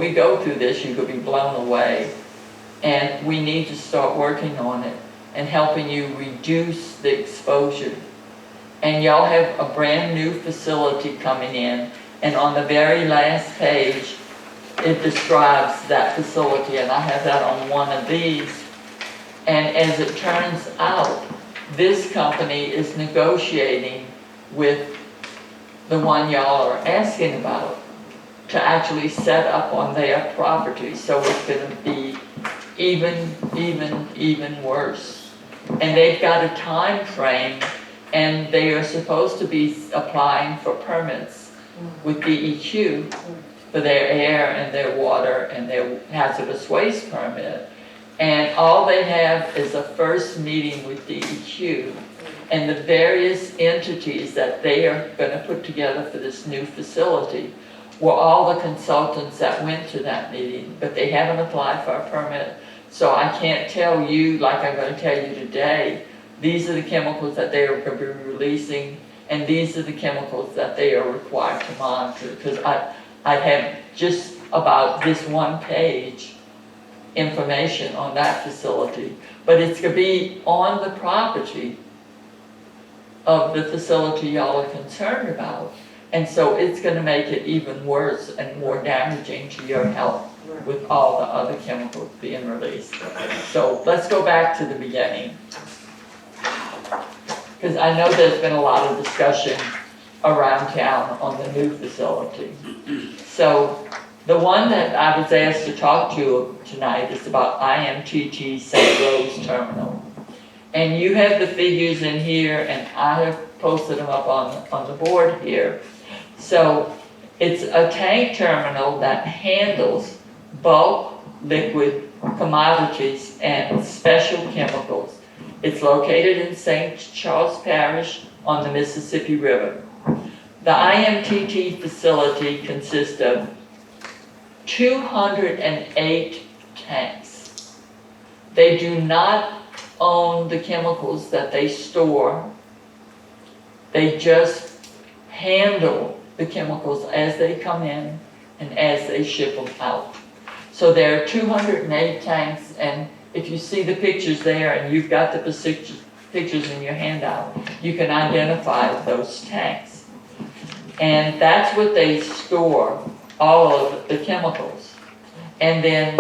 we go through this, you could be blown away. And we need to start working on it and helping you reduce the exposure. And y'all have a brand new facility coming in, and on the very last page, it describes that facility, and I have that on one of these. And as it turns out, this company is negotiating with the one y'all are asking about to actually set up on their property. So it's going to be even worse. And they've got a time frame, and they are supposed to be applying for permits with DEQ for their air and their water and their hazardous waste permit. And all they have is a first meeting with DEQ and the various entities that they are going to put together for this new facility were all the consultants that went to that meeting, but they haven't applied for a permit. So I can't tell you, like I'm going to tell you today, these are the chemicals that they are going to be releasing, and these are the chemicals that they are required to monitor. Because I have just about this one page information on that facility, but it's going to be on the property of the facility y'all are concerned about. And so it's going to make it even worse and more damaging to your health with all the other chemicals being released. So let's go back to the beginning. Because I know there's been a lot of discussion around town on the new facility. So the one that I was asked to talk to tonight is about IMTT St. Rose Terminal. And you have the figures in here, and I have posted them up on the board here. So it's a tank terminal that handles bulk, liquid, commodities, and special chemicals. It's located in St. Charles Parish on the Mississippi River. The IMTT facility consists of 208 tanks. They do not own the chemicals that they store. They just handle the chemicals as they come in and as they ship them out. So there are 208 tanks, and if you see the pictures there and you've got the pictures in your handout, you can identify those tanks. And that's what they store, all of the chemicals. And then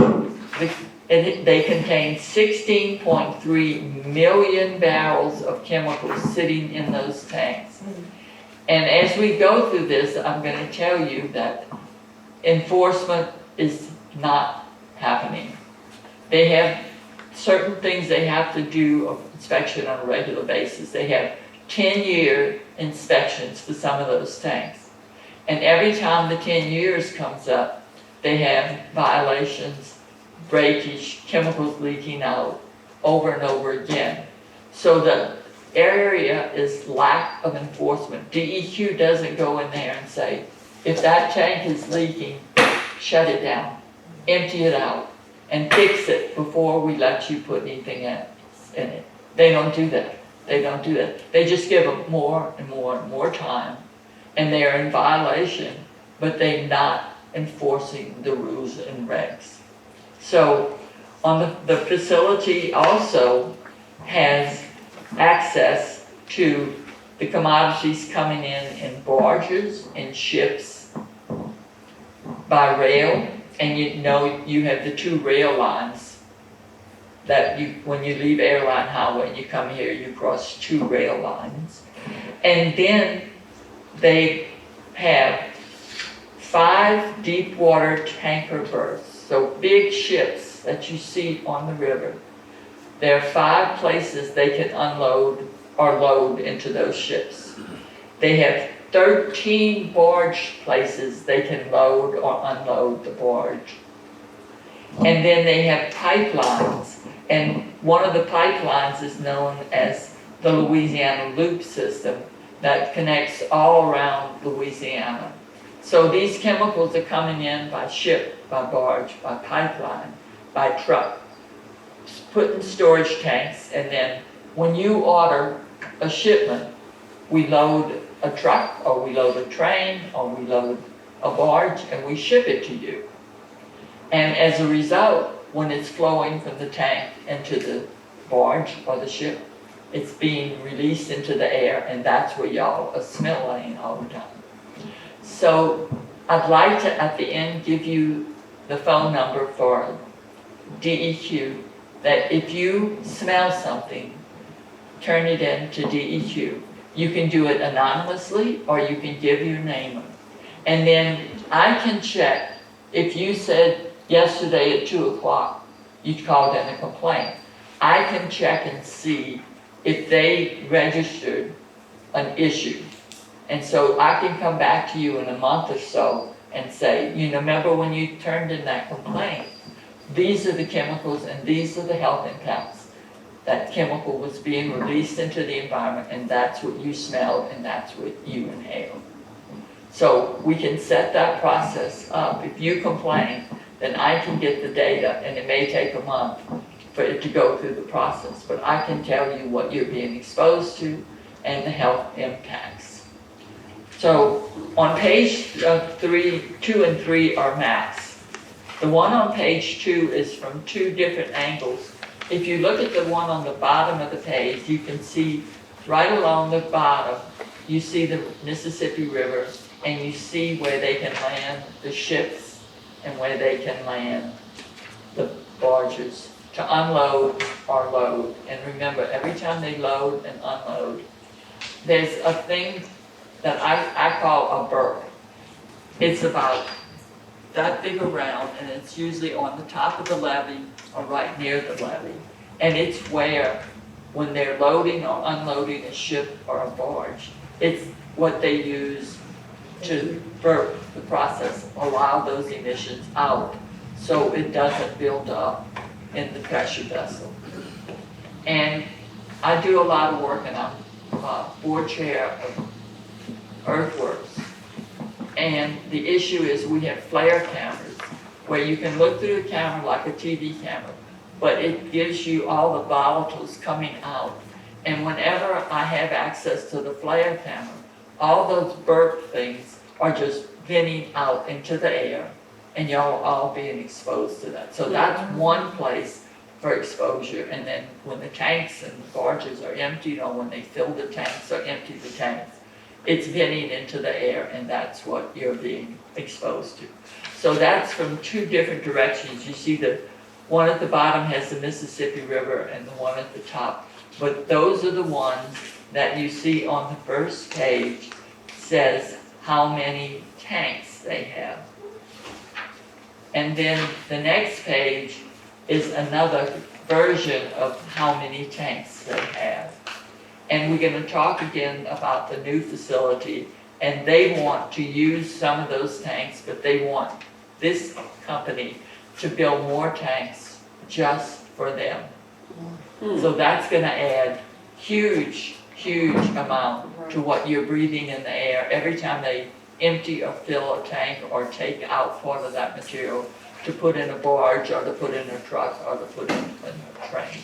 they contain 16.3 million barrels of chemicals sitting in those tanks. And as we go through this, I'm going to tell you that enforcement is not happening. They have certain things they have to do of inspection on a regular basis. They have 10-year inspections for some of those tanks. And every time the 10 years comes up, they have violations, breakage, chemicals leaking out over and over again. So the area is lack of enforcement. DEQ doesn't go in there and say, if that tank is leaking, shut it down, empty it out, and fix it before we let you put anything in it. They don't do that. They don't do that. They just give them more and more and more time, and they are in violation, but they're not enforcing the rules and regs. So on the facility also has access to the commodities coming in barges and ships by rail. And you know you have the two rail lines that when you leave Airline Highway and you come here, you cross two rail lines. And then they have 5 deep water tanker berths, so big ships that you see on the river. There are 5 places they can unload or load into those ships. They have 13 barge places they can load or unload the barge. And then they have pipelines, and one of the pipelines is known as the Louisiana Loop system that connects all around Louisiana. So these chemicals are coming in by ship, by barge, by pipeline, by truck, put in storage tanks, and then when you order a shipment, we load a truck, or we load a train, or we load a barge, and we ship it to you. And as a result, when it's flowing from the tank into the barge or the ship, it's being released into the air, and that's where y'all are smelling all the time. So I'd like to, at the end, give you the phone number for DEQ, that if you smell something, turn it in to DEQ. You can do it anonymously, or you can give your name. And then I can check, if you said yesterday at 2 o'clock, you called in a complaint, I can check and see if they registered an issue. And so I can come back to you in a month or so and say, you know, remember when you turned in that complaint, these are the chemicals and these are the health impacts. That chemical was being released into the environment, and that's what you smelled and that's what you inhaled. So we can set that process up. If you complain, then I can get the data, and it may take a month for it to go through the process, but I can tell you what you're being exposed to and the health impacts. So on page 2 and 3 are maps. The one on page 2 is from 2 different angles. If you look at the one on the bottom of the page, you can see right along the bottom, you see the Mississippi River, and you see where they can land the ships and where they can land the barges to unload or load. And remember, every time they load and unload, there's a thing that I call a berth. It's about that big around, and it's usually on the top of the levee or right near the levee. And it's where, when they're loading or unloading a ship or a barge, it's what they use to burp the process, allow those emissions out so it doesn't build up in the pressure vessel. And I do a lot of work, and I'm board chair of earthworks. And the issue is we have flare cameras where you can look through the camera like a TV camera, but it gives you all the volatiles coming out. And whenever I have access to the flare camera, all those burp things are just venting out into the air, and y'all are all being exposed to that. So that's one place for exposure. And then when the tanks and the barges are emptied, or when they fill the tanks or empty the tanks, it's venting into the air, and that's what you're being exposed to. So that's from 2 different directions. You see the one at the bottom has the Mississippi River, and the one at the top. But those are the ones that you see on the first page, says how many tanks they have. And then the next page is another version of how many tanks they have. And we're going to talk again about the new facility, and they want to use some of those tanks, but they want this company to build more tanks just for them. So that's going to add huge amount to what you're breathing in the air every time they empty or fill a tank or take out part of that material to put in a barge or to put in a truck or to put in a train.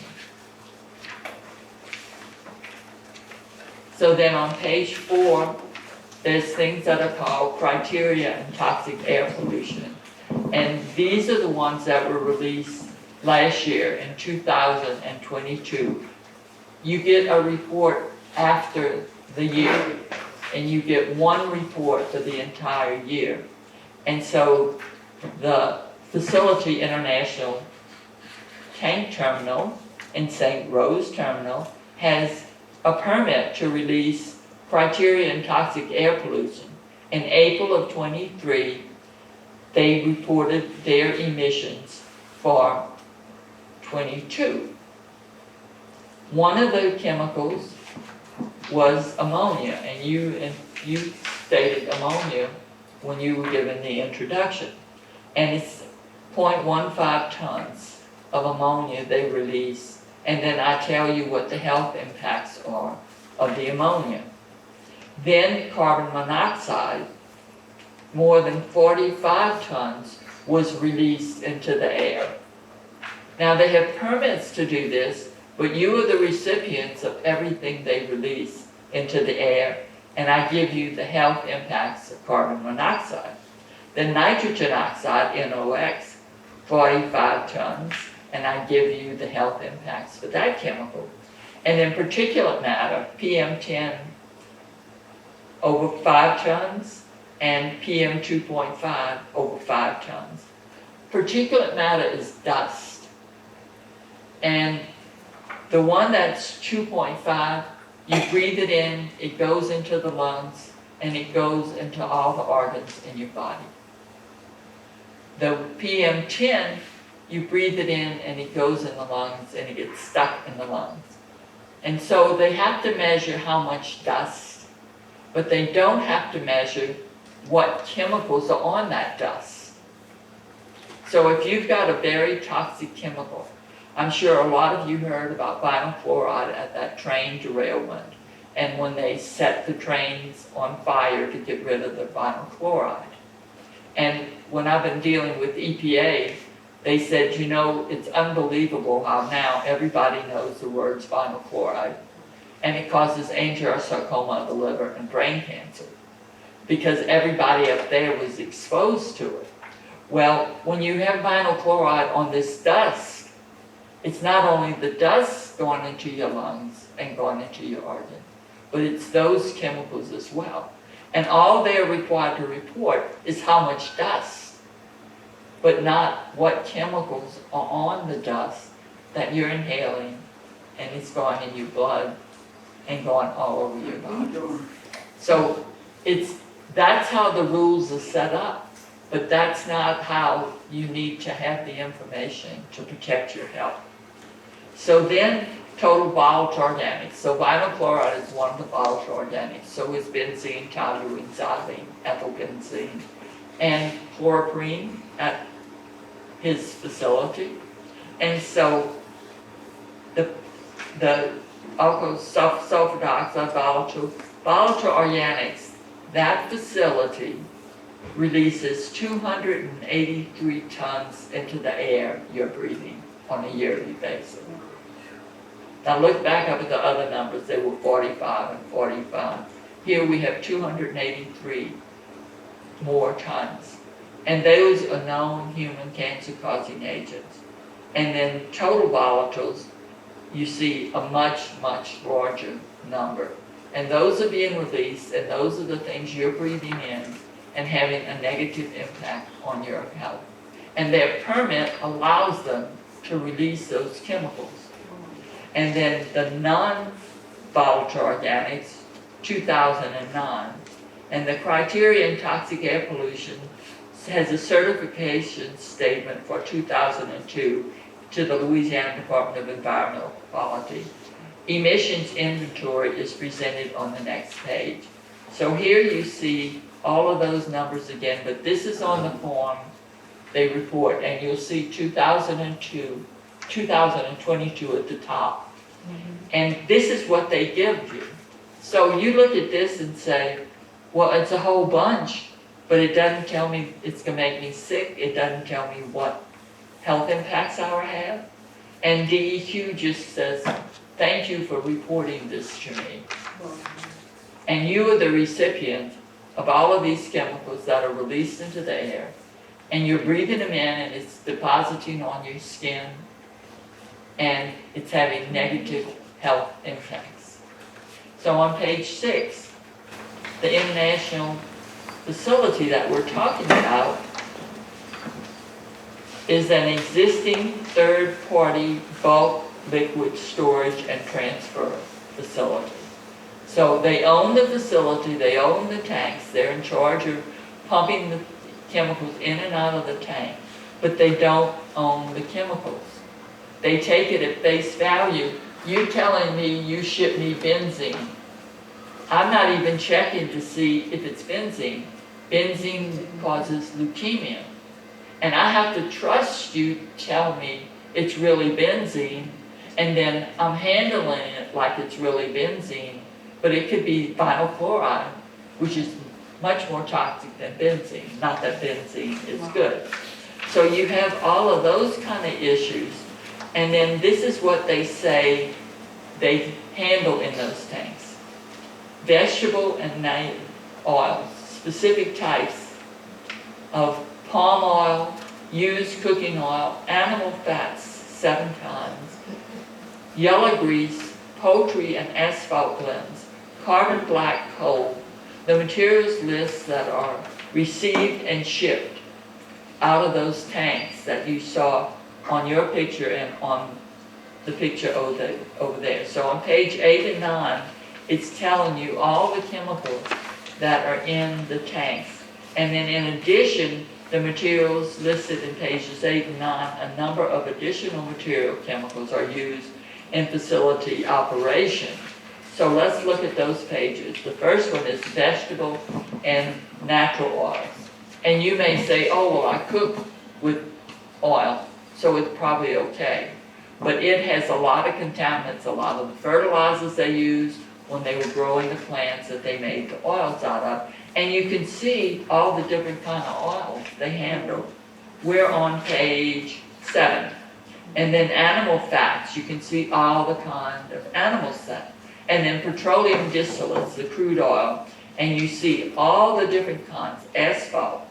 So then on page 4, there's things that are called criteria in toxic air pollution. And these are the ones that were released last year in 2022. You get a report after the year, and you get one report for the entire year. And so the Facility International Tank Terminal in St. Rose Terminal has a permit to release criteria in toxic air pollution. In April of 23, they reported their emissions for 22. One of the chemicals was ammonia, and you stated ammonia when you were given the introduction. And it's 0.15 tons of ammonia they release, and then I tell you what the health impacts are of the ammonia. Then carbon monoxide, more than 45 tons, was released into the air. Now they have permits to do this, but you are the recipients of everything they release into the air, and I give you the health impacts of carbon monoxide. Then nitrogen oxide, NOx, 45 tons, and I give you the health impacts for that chemical. And then particulate matter, PM10 over 5 tons, and PM 2.5 over 5 tons. Particulate matter is dust. And the one that's 2.5, you breathe it in, it goes into the lungs, and it goes into all the organs in your body. The PM10, you breathe it in, and it goes in the lungs, and it gets stuck in the lungs. And so they have to measure how much dust, but they don't have to measure what chemicals are on that dust. So if you've got a very toxic chemical, I'm sure a lot of you heard about vinyl chloride at that train derailment, and when they set the trains on fire to get rid of the vinyl chloride. And when I've been dealing with EPA, they said, you know, it's unbelievable how now everybody knows the words vinyl chloride, and it causes angiosarcoma of the liver and brain cancer, because everybody up there was exposed to it. Well, when you have vinyl chloride on this dust, it's not only the dust going into your lungs and going into your organ, but it's those chemicals as well. And all they're required to report is how much dust, but not what chemicals are on the dust that you're inhaling, and it's going in your blood and going all over your body. So that's how the rules are set up, but that's not how you need to have the information to protect your health. So then, total volatile organics. So vinyl chloride is one of the volatile organics. So is benzene, toluene, xylene, ethylbenzene, and chloroprene at his facility. And so the sulfur dioxide volatile organics, that facility releases 283 tons into the air you're breathing on a yearly basis. Now look back up at the other numbers, they were 45 and 45. Here we have 283 more tons. And those are known human cancer-causing agents. And then total volatiles, you see a much, much larger number. And those are being released, and those are the things you're breathing in and having a negative impact on your health. And their permit allows them to release those chemicals. And then the non-volatile organics, 2009. And the criteria in toxic air pollution has a certification statement for 2002 to the Louisiana Department of Environmental Quality. Emissions inventory is presented on the next page. So here you see all of those numbers again, but this is on the form they report, and you'll see 2002, 2022 at the top. And this is what they give you. So you look at this and say, well, it's a whole bunch, but it doesn't tell me it's going to make me sick. It doesn't tell me what health impacts I have. And DEQ just says, thank you for reporting this to me. And you are the recipient of all of these chemicals that are released into the air, and you're breathing them in, and it's depositing on your skin, and it's having negative health impacts. So on page 6, the international facility that we're talking about is an existing third-party bulk liquid storage and transfer facility. So they own the facility, they own the tanks, they're in charge of pumping the chemicals in and out of the tank, but they don't own the chemicals. They take it at face value. You telling me you ship me benzene. I'm not even checking to see if it's benzene. Benzene causes leukemia. And I have to trust you to tell me it's really benzene, and then I'm handling it like it's really benzene, but it could be vinyl chloride, which is much more toxic than benzene. Not that benzene is good. So you have all of those kind of issues. And then this is what they say they handle in those tanks. Vegetable and native oils, specific types of palm oil, used cooking oil, animal fats 7 times, yellow grease, poultry and asphalt blends, carbon black coal, the materials lists that are received and shipped out of those tanks that you saw on your picture and on the picture over there. So on page 8 and 9, it's telling you all the chemicals that are in the tanks. And then in addition, the materials listed in pages 8 and 9, a number of additional material chemicals are used in facility operation. So let's look at those pages. The first one is vegetable and natural oils. And you may say, oh, well, I cook with oil, so it's probably okay. But it has a lot of contaminants, a lot of the fertilizers they used when they were growing the plants that they made the oils out of. And you can see all the different kind of oils they handle. We're on page 7. And then animal fats, you can see all the kind of animal fat. And then petroleum distillates, the crude oil, and you see all the different kinds, asphalt,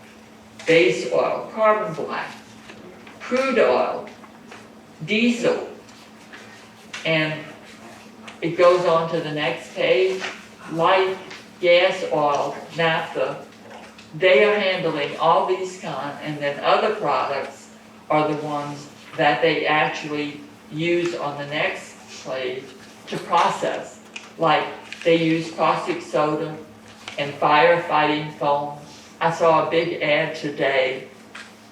base oil, carbon black, crude oil, diesel, and it goes on to the next page, light gas oil, naphtha. They are handling all these kinds, and then other products are the ones that they actually use on the next page to process. Like they use caustic soda and firefighting foam. I saw a big ad today,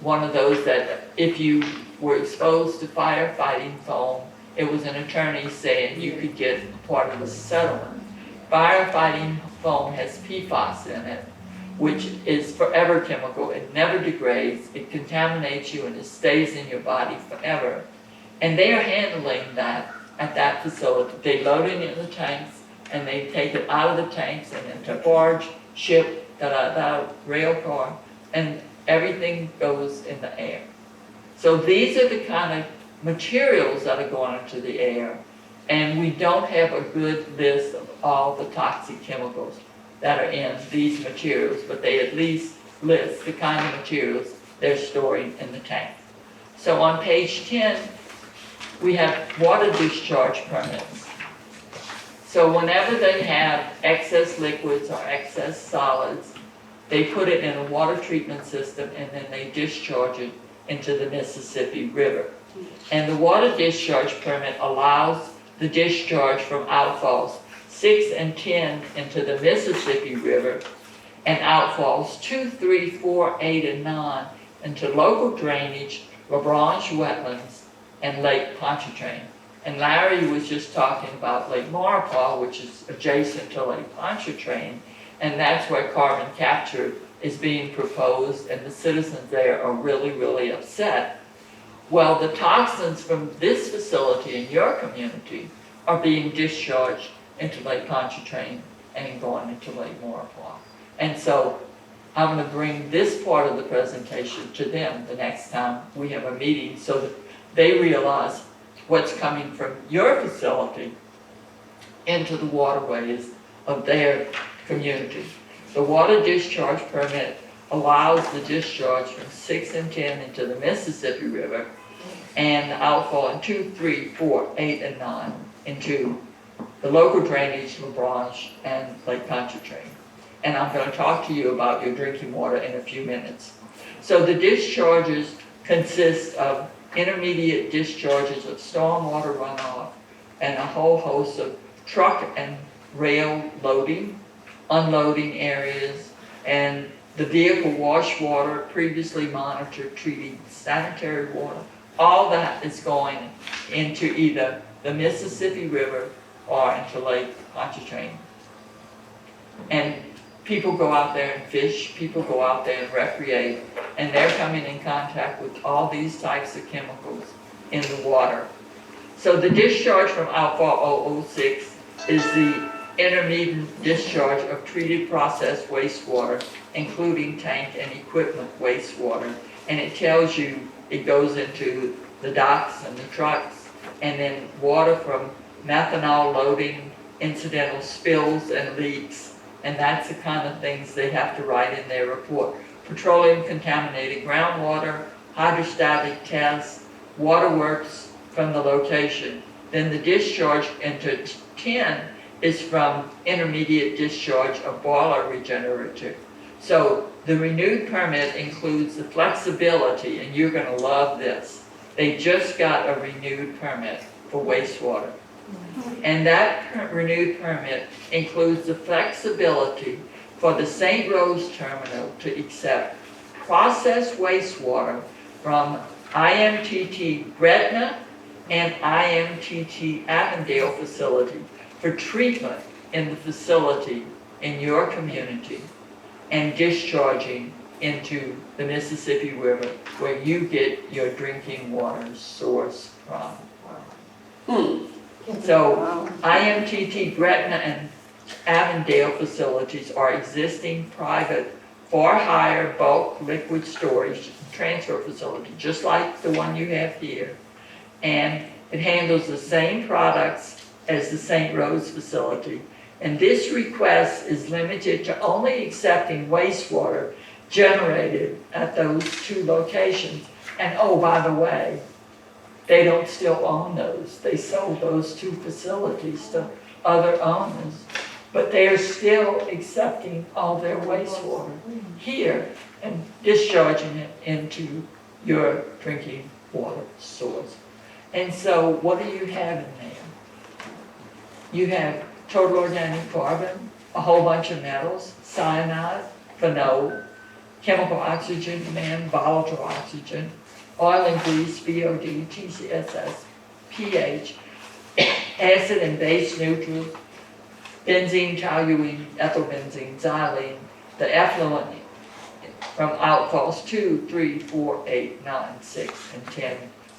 one of those that if you were exposed to firefighting foam, it was an attorney saying you could get part of the settlement. Firefighting foam has PFAS in it, which is forever chemical. It never degrades, it contaminates you, and it stays in your body forever. And they are handling that at that facility. They load it in the tanks, and they take it out of the tanks and into barge, ship, rail car, and everything goes in the air. So these are the kind of materials that are going into the air, and we don't have a good list of all the toxic chemicals that are in these materials, but they at least list the kind of materials they're storing in the tank. So on page 10, we have water discharge permits. So whenever they have excess liquids or excess solids, they put it in a water treatment system and then they discharge it into the Mississippi River. And the water discharge permit allows the discharge from outfalls 6 and 10 into the Mississippi River and outfalls 2, 3, 4, 8, and 9 into local drainage, La Branche wetlands, and Lake Pontchartrain. And Larry was just talking about Lake Maurepas, which is adjacent to Lake Pontchartrain, and that's where carbon capture is being proposed, and the citizens there are really, really upset. Well, the toxins from this facility in your community are being discharged into Lake Pontchartrain and going into Lake Maurepas. And so I'm going to bring this part of the presentation to them the next time we have a meeting so that they realize what's coming from your facility into the waterways of their community. The water discharge permit allows the discharge from 6 and 10 into the Mississippi River and the outfall in 2, 3, 4, 8, and 9 into the local drainage, La Branche, and Lake Pontchartrain. And I'm going to talk to you about your drinking water in a few minutes. So the discharges consist of intermediate discharges of stormwater runoff and a whole host of truck and rail loading, unloading areas, and the vehicle wash water, previously monitored, treating sanitary water. All that is going into either the Mississippi River or into Lake Pontchartrain. And people go out there and fish, people go out there and recreate, and they're coming in contact with all these types of chemicals in the water. So the discharge from outfall 006 is the intermediate discharge of treated processed wastewater, including tank and equipment wastewater. And it tells you it goes into the docks and the trucks, and then water from methanol loading, incidental spills and leaks, and that's the kind of things they have to write in their report. Petroleum contaminated groundwater, hydrostatic tests, waterworks from the location. Then the discharge into 10 is from intermediate discharge of boiler regenerative. So the renewed permit includes the flexibility, and you're going to love this. They just got a renewed permit for wastewater. And that renewed permit includes the flexibility for the St. Rose terminal to accept processed wastewater from IMTT Gretna and IMTT Avondale facility for treatment in the facility in your community and discharging into the Mississippi River where you get your drinking water source from. So IMTT Gretna and Avondale facilities are existing private for-hire bulk liquid storage transfer facility, just like the one you have here. And it handles the same products as the St. Rose facility. And this request is limited to only accepting wastewater generated at those two locations. And oh, by the way, they don't still own those. They sold those two facilities to other owners. But they are still accepting all their wastewater here and discharging it into your drinking water source. And so what do you have in there? You have total organic carbon, a whole bunch of metals, cyanide, phenol, chemical oxygen demand, volatile oxygen, oil and grease, VOD, TCSS, pH, acid and base neutrals, benzene, toluene, ethylbenzene, xylene, the effluent from outfalls 2, 3, 4, 8, 9, 6, and 10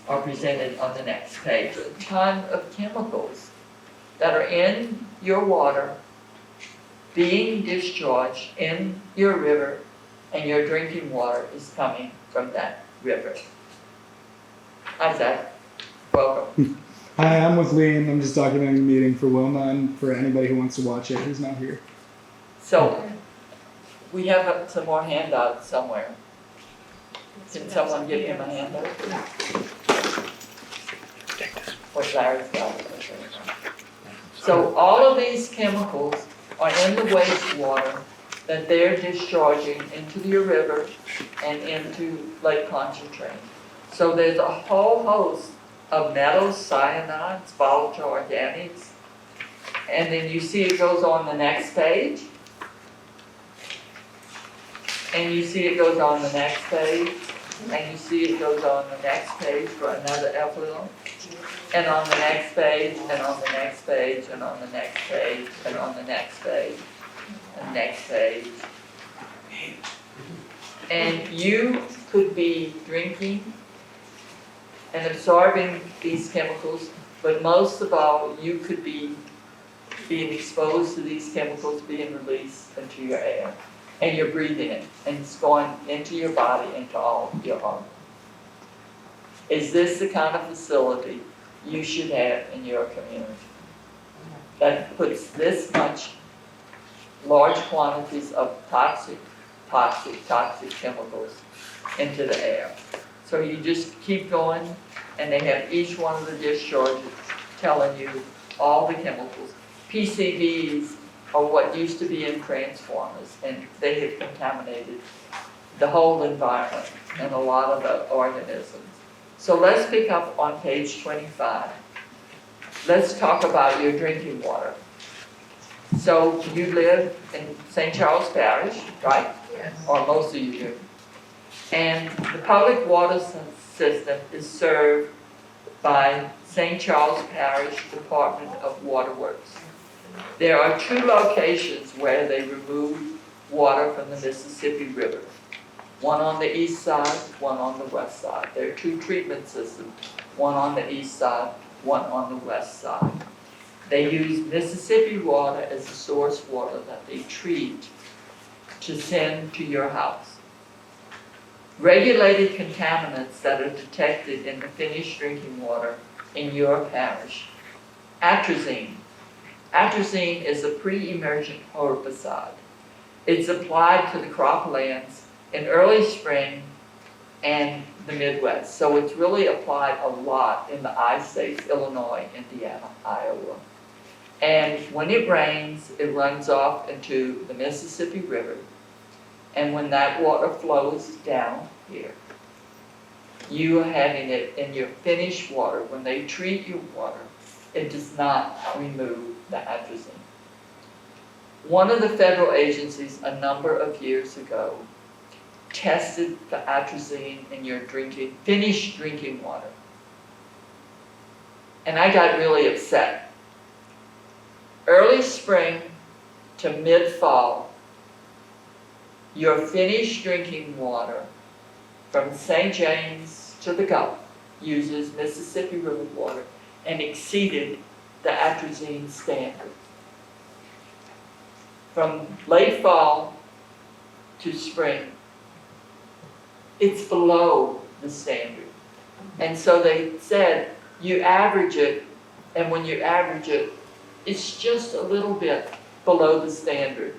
are presented on the next page. A ton of chemicals that are in your water being discharged in your river, and your drinking water is coming from that river. Isaac, welcome. Hi, I'm with Lee, and I'm just documenting the meeting for Wilma and for anybody who wants to watch it who's not here. So, we have some more handouts somewhere. Can someone give him a handout? What Larry's got. So all of these chemicals are in the wastewater that they're discharging into your river and into Lake Pontchartrain. So there's a whole host of metals, cyanides, volatile organics, and then you see it goes on the next page, and you see it goes on the next page, and you see it goes on the next page for another effluent, and on the next page, and on the next page, and on the next page, and on the next page, and next page. And you could be drinking and absorbing these chemicals, but most of all, you could be being exposed to these chemicals being released into your air. And you're breathing it, and it's going into your body, into all your organs. Is this the kind of facility you should have in your community that puts this much large quantities of toxic chemicals into the air? So you just keep going, and they have each one of the discharges telling you all the chemicals. PCBs are what used to be in transformers, and they have contaminated the whole environment and a lot of the organisms. So let's pick up on page 25. Let's talk about your drinking water. So you live in St. Charles Parish, right? Yes. Or most of you do. And the public water system is served by St. Charles Parish Department of Waterworks. There are two locations where they remove water from the Mississippi River. One on the east side, one on the west side. There are two treatment systems, one on the east side, one on the west side. They use Mississippi water as the source water that they treat to send to your house. Regulated contaminants that are detected in the finished drinking water in your parish. Atrazine. Atrazine is a pre-emergent herbicide. It's applied to the croplands in early spring and the Midwest. So it's really applied a lot in the I-states, Illinois, Indiana, Iowa. And when it rains, it runs off into the Mississippi River. And when that water flows down here, you are having it in your finished water. When they treat your water, it does not remove the atrazine. One of the federal agencies a number of years ago tested the atrazine in your finished drinking water. And I got really upset. Early spring to mid-fall, your finished drinking water from St. James to the Gulf uses Mississippi River water and exceeded the atrazine standard. From late fall to spring, it's below the standard. And so they said, you average it, and when you average it, it's just a little bit below the standard.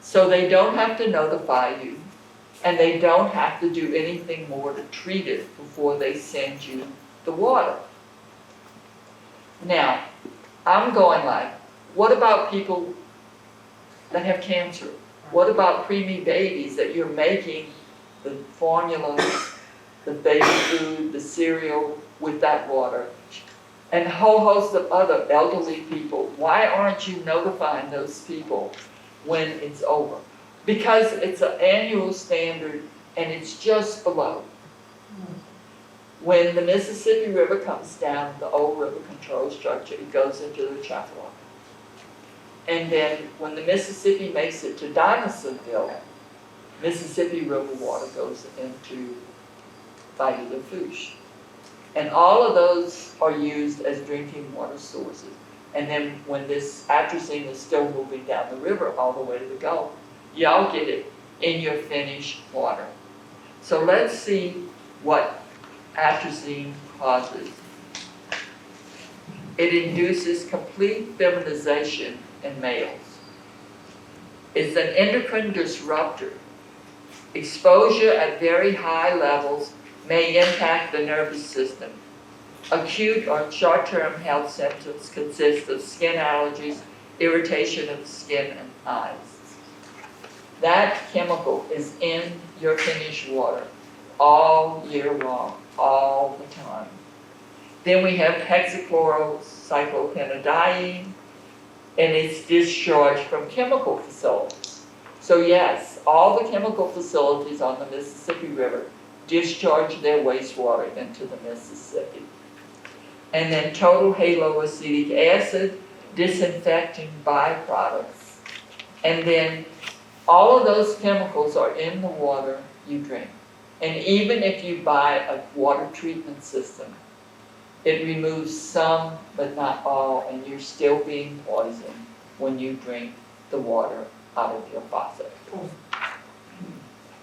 So they don't have to notify you, and they don't have to do anything more to treat it before they send you the water. Now, I'm going like, what about people that have cancer? What about preemie babies that you're making the formulas, the baby food, the cereal with that water? And a whole host of other elderly people. Why aren't you notifying those people when it's over? Because it's an annual standard and it's just below. When the Mississippi River comes down, the old river control structure, it goes into the Chapel. And then when the Mississippi makes it to Dinosaurville, Mississippi River water goes into Bayou Lafourche. And all of those are used as drinking water sources. And then when this atrazine is still moving down the river all the way to the Gulf, y'all get it in your finished water. So let's see what atrazine causes. It induces complete feminization in males. It's an endocrine disruptor. Exposure at very high levels may impact the nervous system. Acute or short-term health symptoms consist of skin allergies, irritation of the skin and eyes. That chemical is in your finished water all year long, all the time. Then we have hexachlorocyclopentadiene, and it's discharged from chemical facilities. So yes, all the chemical facilities on the Mississippi River discharge their wastewater into the Mississippi. And then total haloacetic acid, disinfecting byproducts. And then all of those chemicals are in the water you drink. And even if you buy a water treatment system, it removes some but not all, and you're still being poisoned when you drink the water out of your faucet.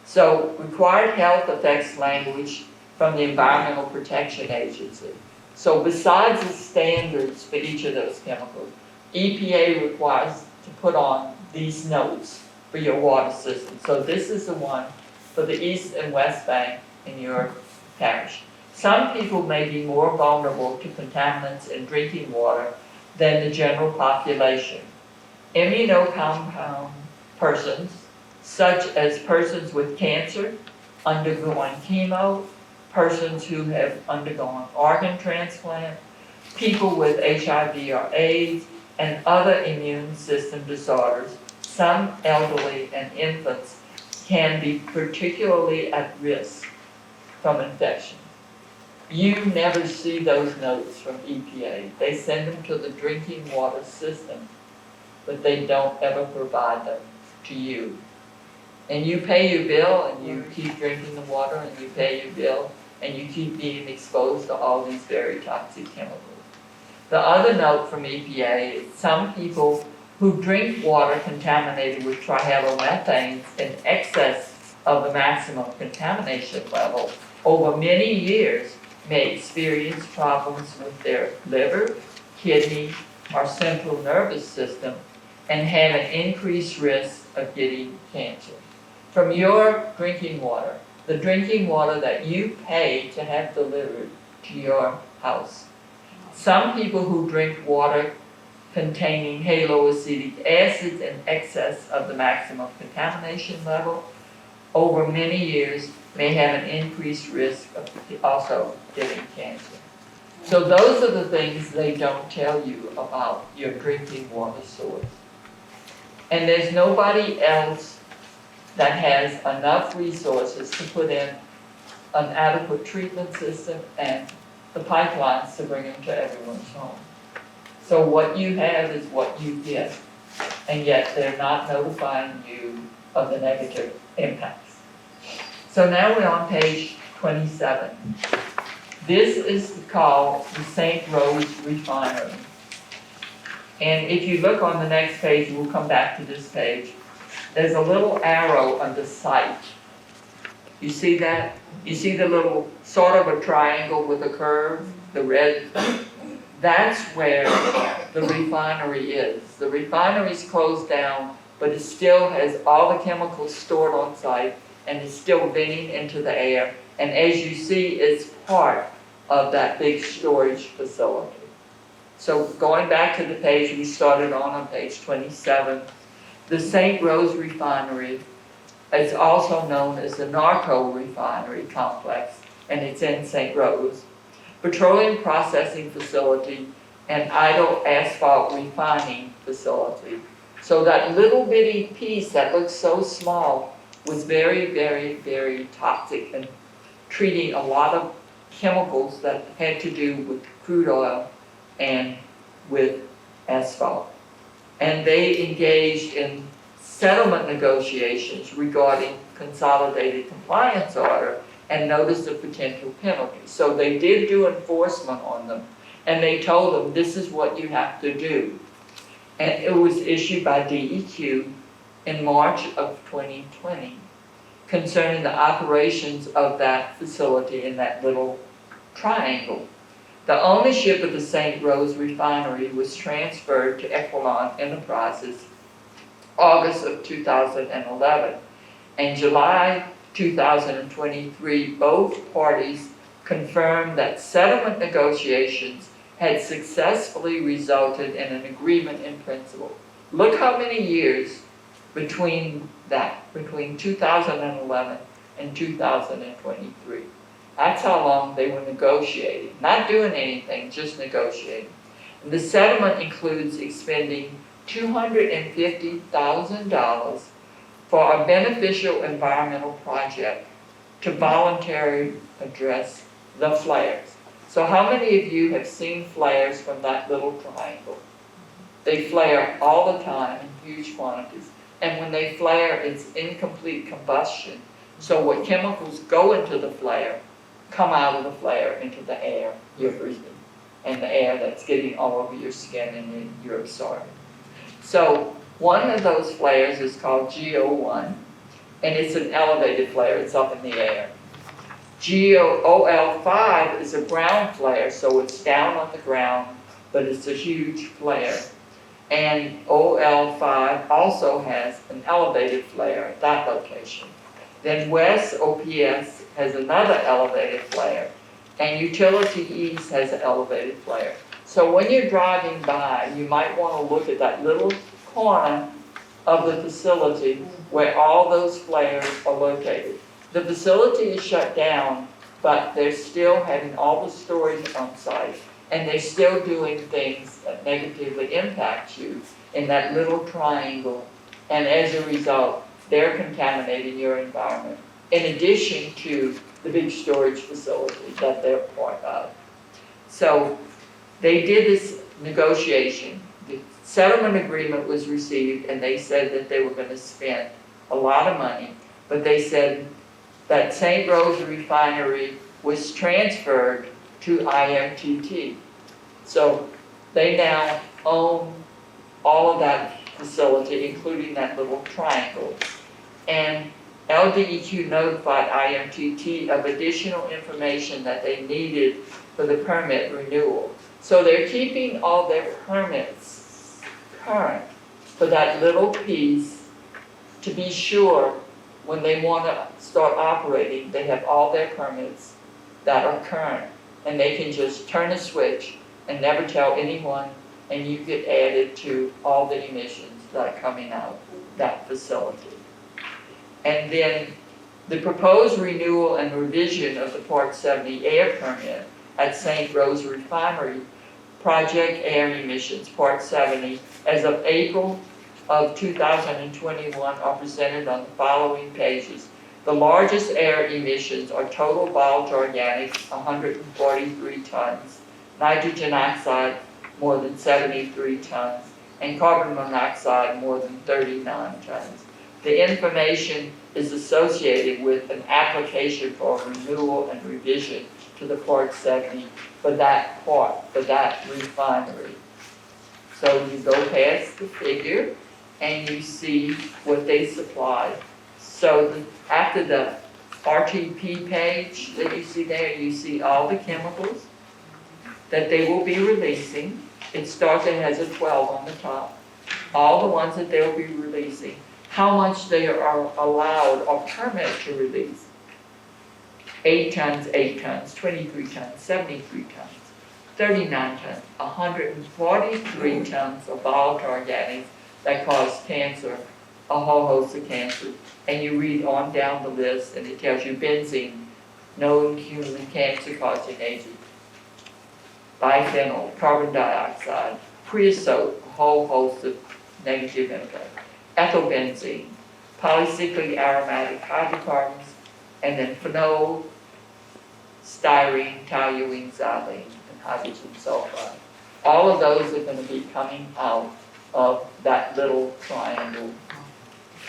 So, required health effects language from the Environmental Protection Agency. So besides the standards for each of those chemicals, EPA requires to put on these notes for your water system. So this is the one for the East and West Bank in your parish. Some people may be more vulnerable to contaminants in drinking water than the general population. Immunocompromised persons, such as persons with cancer, undergoing chemo, persons who have undergone organ transplant, people with HIV or AIDS, and other immune system disorders, some elderly and infants can be particularly at risk from infection. You never see those notes from EPA. They send them to the drinking water system, but they don't ever provide them to you. And you pay your bill, and you keep drinking the water, and you pay your bill, and you keep being exposed to all these very toxic chemicals. The other note from EPA is some people who drink water contaminated with trihalomethanes in excess of the maximum contamination level over many years may experience problems with their liver, kidney, or central nervous system and have an increased risk of getting cancer. From your drinking water, the drinking water that you pay to have delivered to your house. Some people who drink water containing haloacetic acids in excess of the maximum contamination level over many years may have an increased risk of also getting cancer. So those are the things they don't tell you about your drinking water source. And there's nobody else that has enough resources to put in an adequate treatment system and the pipelines to bring them to everyone's home. So what you have is what you get, and yet they're not notifying you of the negative impacts. So now we're on page 27. This is called the St. Rose Refinery. And if you look on the next page, we'll come back to this page, there's a little arrow on the site. You see that? You see the little, sort of a triangle with a curve, the red? That's where the refinery is. The refinery's closed down, but it still has all the chemicals stored on site, and it's still venting into the air. And as you see, it's part of that big storage facility. So going back to the page we started on page 27, the St. Rose Refinery is also known as the Narco Refinery Complex, and it's in St. Rose. Petroleum processing facility and idle asphalt refining facility. So that little bitty piece that looks so small was very, very, very toxic and treating a lot of chemicals that had to do with crude oil and with asphalt. And they engaged in settlement negotiations regarding consolidated compliance order and notice of potential penalties. So they did do enforcement on them, and they told them this is what you have to do. And it was issued by DEQ in March of 2020 concerning the operations of that facility in that little triangle. The ownership of the St. Rose Refinery was transferred to Equilon Enterprises August of 2011. In July 2023, both parties confirmed that settlement negotiations had successfully resulted in an agreement in principle. Look how many years between 2011 and 2023. That's how long they were negotiating. Not doing anything, just negotiating. And the settlement includes expending $250,000 for a beneficial environmental project to voluntarily address the flares. So how many of you have seen flares from that little triangle? They flare all the time in huge quantities. And when they flare, it's incomplete combustion. So what chemicals go into the flare come out of the flare into the air you're breathing, and the air that's getting all over your skin and you're absorbing. So one of those flares is called GO1, and it's an elevated flare, it's up in the air. OL5 is a ground flare, so it's down on the ground, but it's a huge flare. And OL5 also has an elevated flare at that location. Then West OPS has another elevated flare, and Utility East has an elevated flare. So when you're driving by, you might want to look at that little corner of the facility where all those flares are located. The facility is shut down, but they're still having all the storage on site, and they're still doing things that negatively impact you in that little triangle, and as a result, they're contaminating your environment, in addition to the big storage facility that they're part of. So they did this negotiation. The settlement agreement was received, and they said that they were going to spend a lot of money, but they said that St. Rose Refinery was transferred to IMTT. So they now own all of that facility, including that little triangle. And LDEQ notified IMTT of additional information that they needed for the permit renewal. So they're keeping all their permits current for that little piece to be sure when they want to start operating, they have all their permits that are current, and they can just turn a switch and never tell anyone, and you get added to all the emissions that are coming out that facility. And then the proposed renewal and revision of the Part 70 air permit at St. Rose Refinery, project air emissions, Part 70, as of April of 2021 are presented on the following pages. The largest air emissions are total volatile organics, 143 tons, nitrogen oxide, more than 73 tons, and carbon monoxide, more than 39 tons. The information is associated with an application for renewal and revision to the Part 70 for that refinery. So you go past the figure and you see what they supply. So after the RTP page that you see there, you see all the chemicals that they will be releasing. It starts and has a 12 on the top. All the ones that they'll be releasing, how much they are allowed or permitted to release. 8 tons, 8 tons, 23 tons, 73 tons, 39 tons, 143 tons of volatile organics that cause cancer, a whole host of cancers. And you read on down the list and it tells you benzene, known human cancer-causing agent, biphenyl, carbon dioxide, creosote, a whole host of negative impacts, ethylbenzene, polycyclic aromatic hydrocarbons, and then phenol, styrene, toluene, xylene, and hydrogen sulfide. All of those are going to be coming out of that little triangle.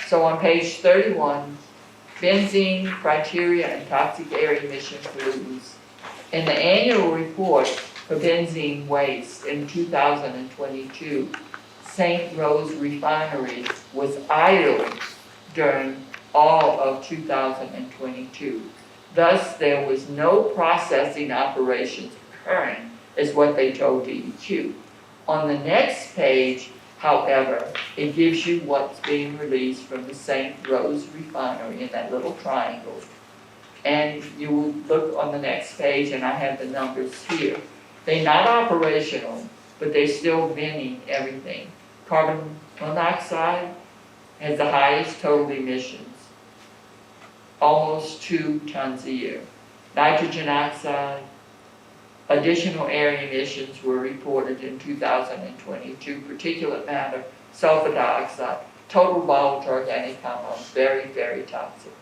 So on page 31, benzene, criteria, and toxic air emission pollutants. In the annual report for benzene waste in 2022, St. Rose Refinery was idle during all of 2022. Thus, there was no processing operations occurring, is what they told DEQ. On the next page, however, it gives you what's being released from the St. Rose Refinery in that little triangle. And you will look on the next page, and I have the numbers here. They're not operational, but they're still venting everything. Carbon monoxide has the highest total emissions, almost 2 tons a year. Nitrogen oxide, additional air emissions were reported in 2022. Particulate matter, sulfur dioxide, total volatile organic compounds, very, very toxic.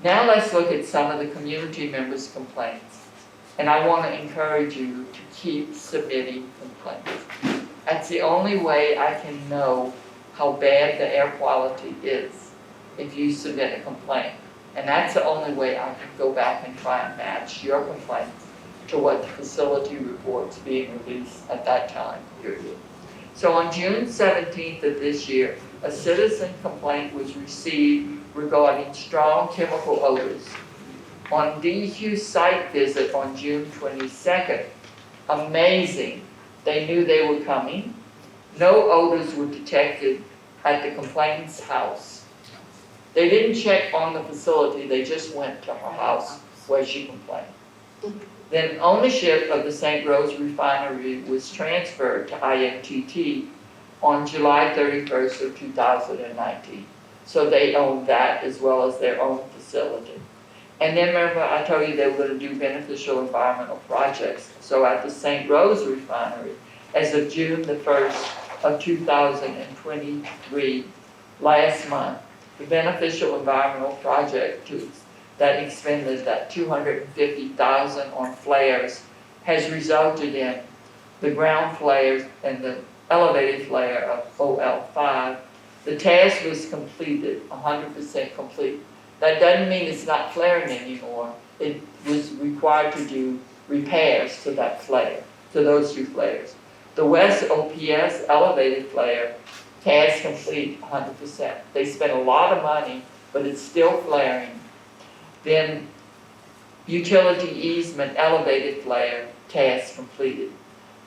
Now let's look at some of the community members' complaints. And I want to encourage you to keep submitting complaints. That's the only way I can know how bad the air quality is, if you submit a complaint. And that's the only way I can go back and try and match your complaints to what the facility reports being released at that time period. So on June 17th of this year, a citizen complaint was received regarding strong chemical odors. On DEQ's site visit on June 22nd, amazing, they knew they were coming. No odors were detected at the complainant's house. They didn't check on the facility, they just went to her house where she complained. Then ownership of the St. Rose Refinery was transferred to IMTT on July 31st of 2019. So they own that as well as their own facility. And then remember I told you they were going to do beneficial environmental projects. So at the St. Rose Refinery, as of June the 1st of 2023, last month, the beneficial environmental project that expended that $250,000 on flares has resulted in the ground flares and the elevated flare of OL5. The task was completed, 100% complete. That doesn't mean it's not flaring anymore. It was required to do repairs to that flare, to those 2 flares. The West OPS elevated flare, task complete, 100%. They spent a lot of money, but it's still flaring. Then utility easement elevated flare, task completed.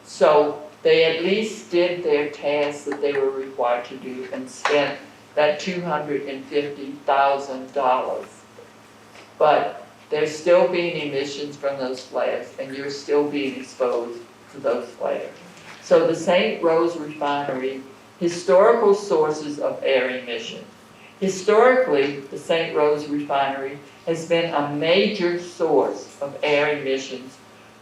So they at least did their tasks that they were required to do and spent that $250,000. But there's still being emissions from those flares, and you're still being exposed to those flares. So the St. Rose refinery, historical sources of air emission. Historically, the St. Rose refinery has been a major source of air emissions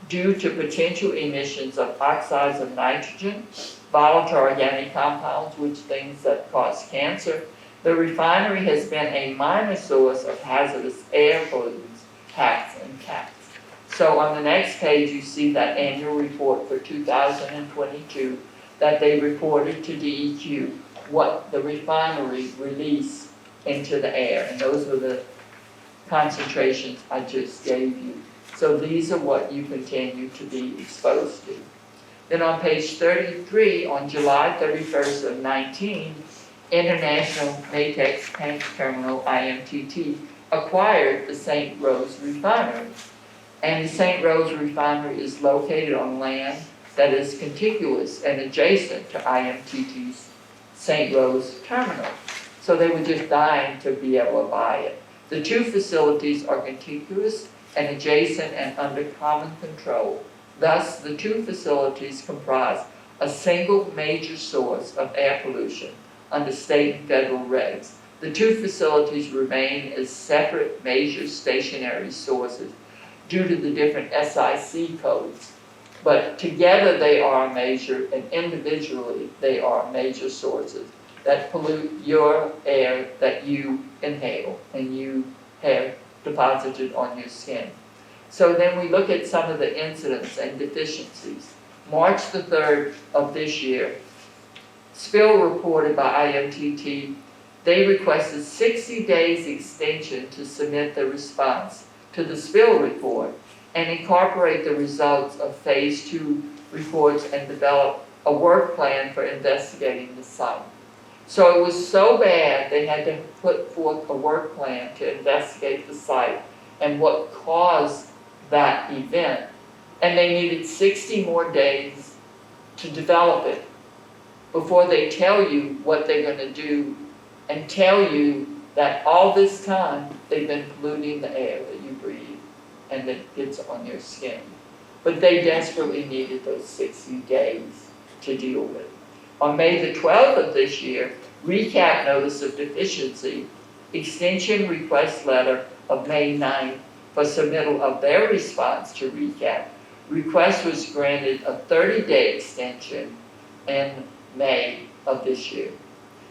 due to potential emissions of oxides of nitrogen, volatile organic compounds, which things that cause cancer. The refinery has been a minor source of hazardous air pollutants, HACs and CACs. So on the next page, you see that annual report for 2022 that they reported to DEQ what the refinery released into the air. And those were the concentrations I just gave you. So these are what you continue to be exposed to. Then on page 33, on July 31st of 19, International Matex Tank Terminal, IMTT, acquired the St. Rose refinery. And the St. Rose refinery is located on land that is contiguous and adjacent to IMTT's St. Rose terminal. So they were just dying to be able to buy it. The two facilities are contiguous and adjacent and under common control. Thus, the two facilities comprise a single major source of air pollution under state and federal regs. The two facilities remain as separate major stationary sources due to the different SIC codes. But together they are a major, and individually they are major sources that pollute your air that you inhale and you have deposited on your skin. So then we look at some of the incidents and deficiencies. March the 3rd of this year, spill reported by IMTT, they requested 60 days extension to submit the response to the spill report and incorporate the results of phase 2 reports and develop a work plan for investigating the site. So it was so bad they had to put forth a work plan to investigate the site and what caused that event. And they needed 60 more days to develop it before they tell you what they're going to do and tell you that all this time they've been polluting the air that you breathe and that gets on your skin. But they desperately needed those 60 days to deal with. On May the 12th of this year, recap notice of deficiency, extension request letter of May 9th for submittal of their response to recap. Request was granted a 30-day extension in May of this year.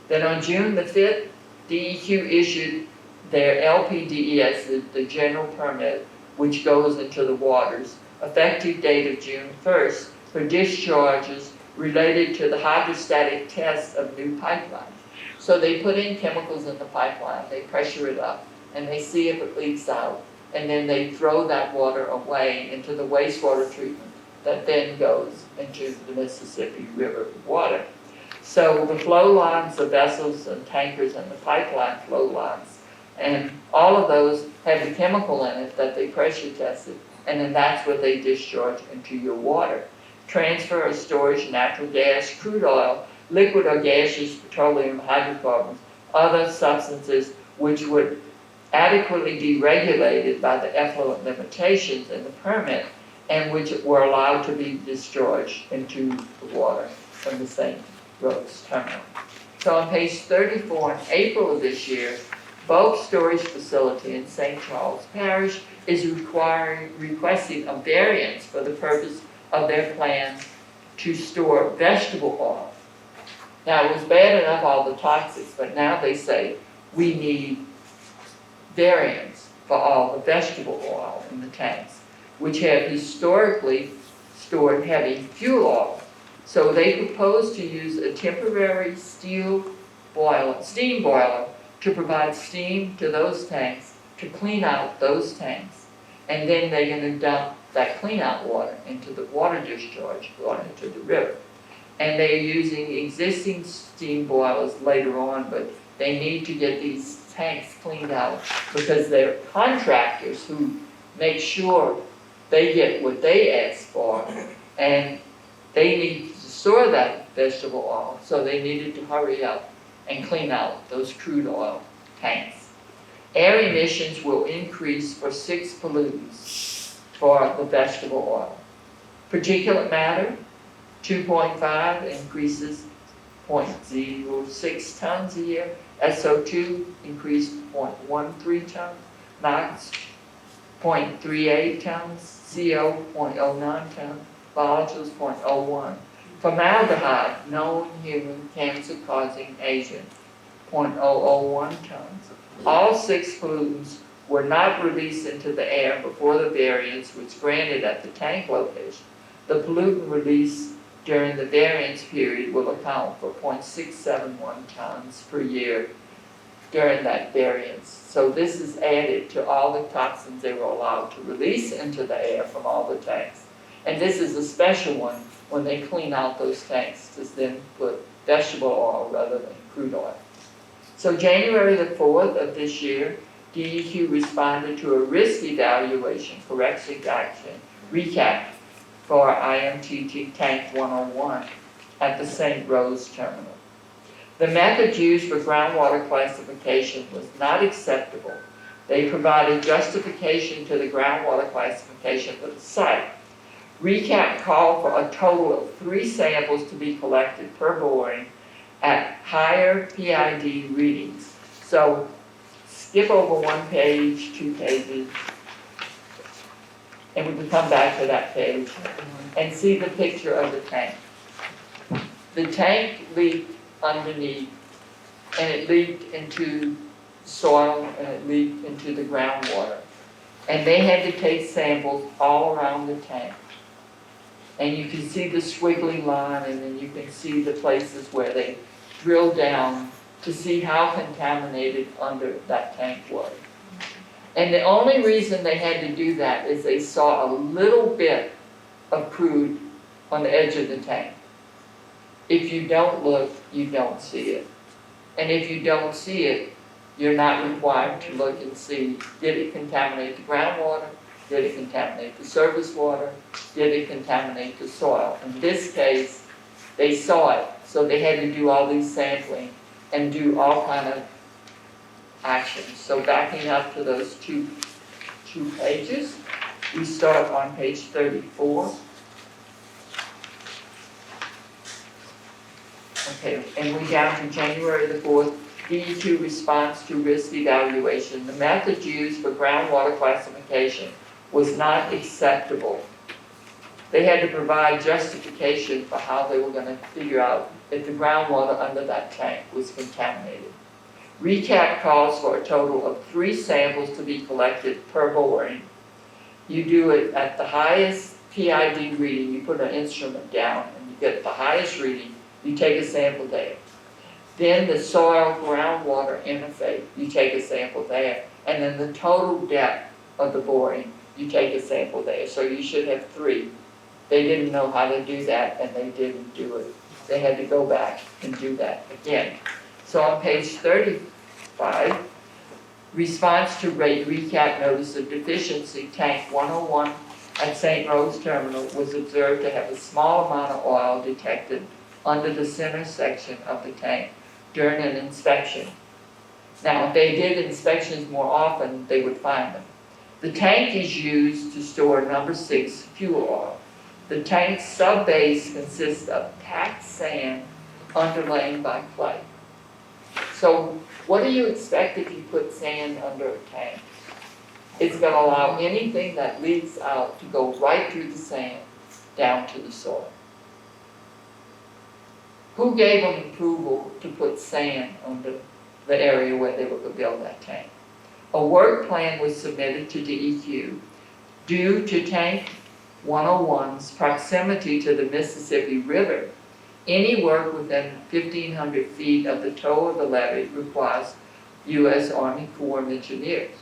Then on June the 5th, DEQ issued their LPDES, the general permit, which goes into the waters, effective date of June 1st for discharges related to the hydrostatic test of new pipelines. So they put in chemicals in the pipeline, they pressure it up, and they see if it leaks out, and then they throw that water away into the wastewater treatment that then goes into the Mississippi River water. So the flow lines, the vessels and tankers and the pipeline flow lines, and all of those have the chemical in it that they pressure tested, and then that's what they discharge into your water. Transfer or storage natural gas, crude oil, liquid or gaseous petroleum hydrocarbons, other substances which would adequately be regulated by the effluent limitations in the permit and which were allowed to be discharged into the water from the St. Rose terminal. So on page 34, in April of this year, bulk storage facility in St. Charles Parish is requesting a variance for the purpose of their plans to store vegetable oil. Now, it was bad enough, all the toxics, but now they say we need variance for all the vegetable oil in the tanks, which have historically stored heavy fuel oil. So they propose to use a temporary steam boiler to provide steam to those tanks to clean out those tanks. And then they're going to dump that clean out water into the water discharge going into the river. And they're using existing steam boilers later on, but they need to get these tanks cleaned out because they're contractors who make sure they get what they ask for, and they need to store that vegetable oil, so they needed to hurry up and clean out those crude oil tanks. Air emissions will increase for 6 pollutants for the vegetable oil. Particulate matter, 2.5 increases 0.06 tons a year. SO2 increased 0.13 tons. NOx, 0.38 tons. CO, 0.09 tons. Volatiles, 0.01. Formaldehyde, known human cancer-causing agent, 0.001 tons. All 6 pollutants were not released into the air before the variance was granted at the tank location. The pollutant release during the variance period will account for 0.671 tons per year during that variance. So this is added to all the toxins they were allowed to release into the air from all the tanks. And this is a special one when they clean out those tanks to then put vegetable oil rather than crude oil. So January the 4th of this year, DEQ responded to a risk evaluation corrective action recap for IMTT Tank 101 at the St. Rose terminal. The method used for groundwater classification was not acceptable. They provided justification to the groundwater classification for the site. Recap called for a total of 3 samples to be collected per boring at higher PID readings. So skip over 1 page, 2 pages, and we can come back to that page and see the picture of the tank. The tank leaked underneath, and it leaked into soil, and it leaked into the groundwater. And they had to take samples all around the tank. And you can see the squiggly line, and then you can see the places where they drilled down to see how contaminated under that tank was. And the only reason they had to do that is they saw a little bit of crude on the edge of the tank. If you don't look, you don't see it. And if you don't see it, you're not required to look and see, did it contaminate the groundwater? Did it contaminate the surface water? Did it contaminate the soil? In this case, they saw it, so they had to do all these sampling and do all kind of actions. So backing up to those two pages, we start on page 34. Okay, and we down to January the 4th, DEQ response to risk evaluation. The method used for groundwater classification was not acceptable. They had to provide justification for how they were going to figure out if the groundwater under that tank was contaminated. Recap calls for a total of 3 samples to be collected per boring. You do it at the highest PID reading, you put an instrument down and you get the highest reading, you take a sample there. Then the soil groundwater interface, you take a sample there. And then the total depth of the boring, you take a sample there. So you should have 3. They didn't know how to do that, and they didn't do it. They had to go back and do that again. So on page 35, response to rate recap notice of deficiency, tank 101 at St. Rose Terminal was observed to have a small amount of oil detected under the center section of the tank during an inspection. Now, if they did inspections more often, they would find them. The tank is used to store number 6 fuel oil. The tank's subbase consists of packed sand underlain by clay. So what do you expect if you put sand under a tank? It's going to allow anything that leaks out to go right through the sand down to the soil. Who gave them approval to put sand under the area where they were going to build that tank? A work plan was submitted to DEQ due to tank 101's proximity to the Mississippi River. Any work within 1,500 feet of the toe of the levee requires U.S. Army Corps of Engineers.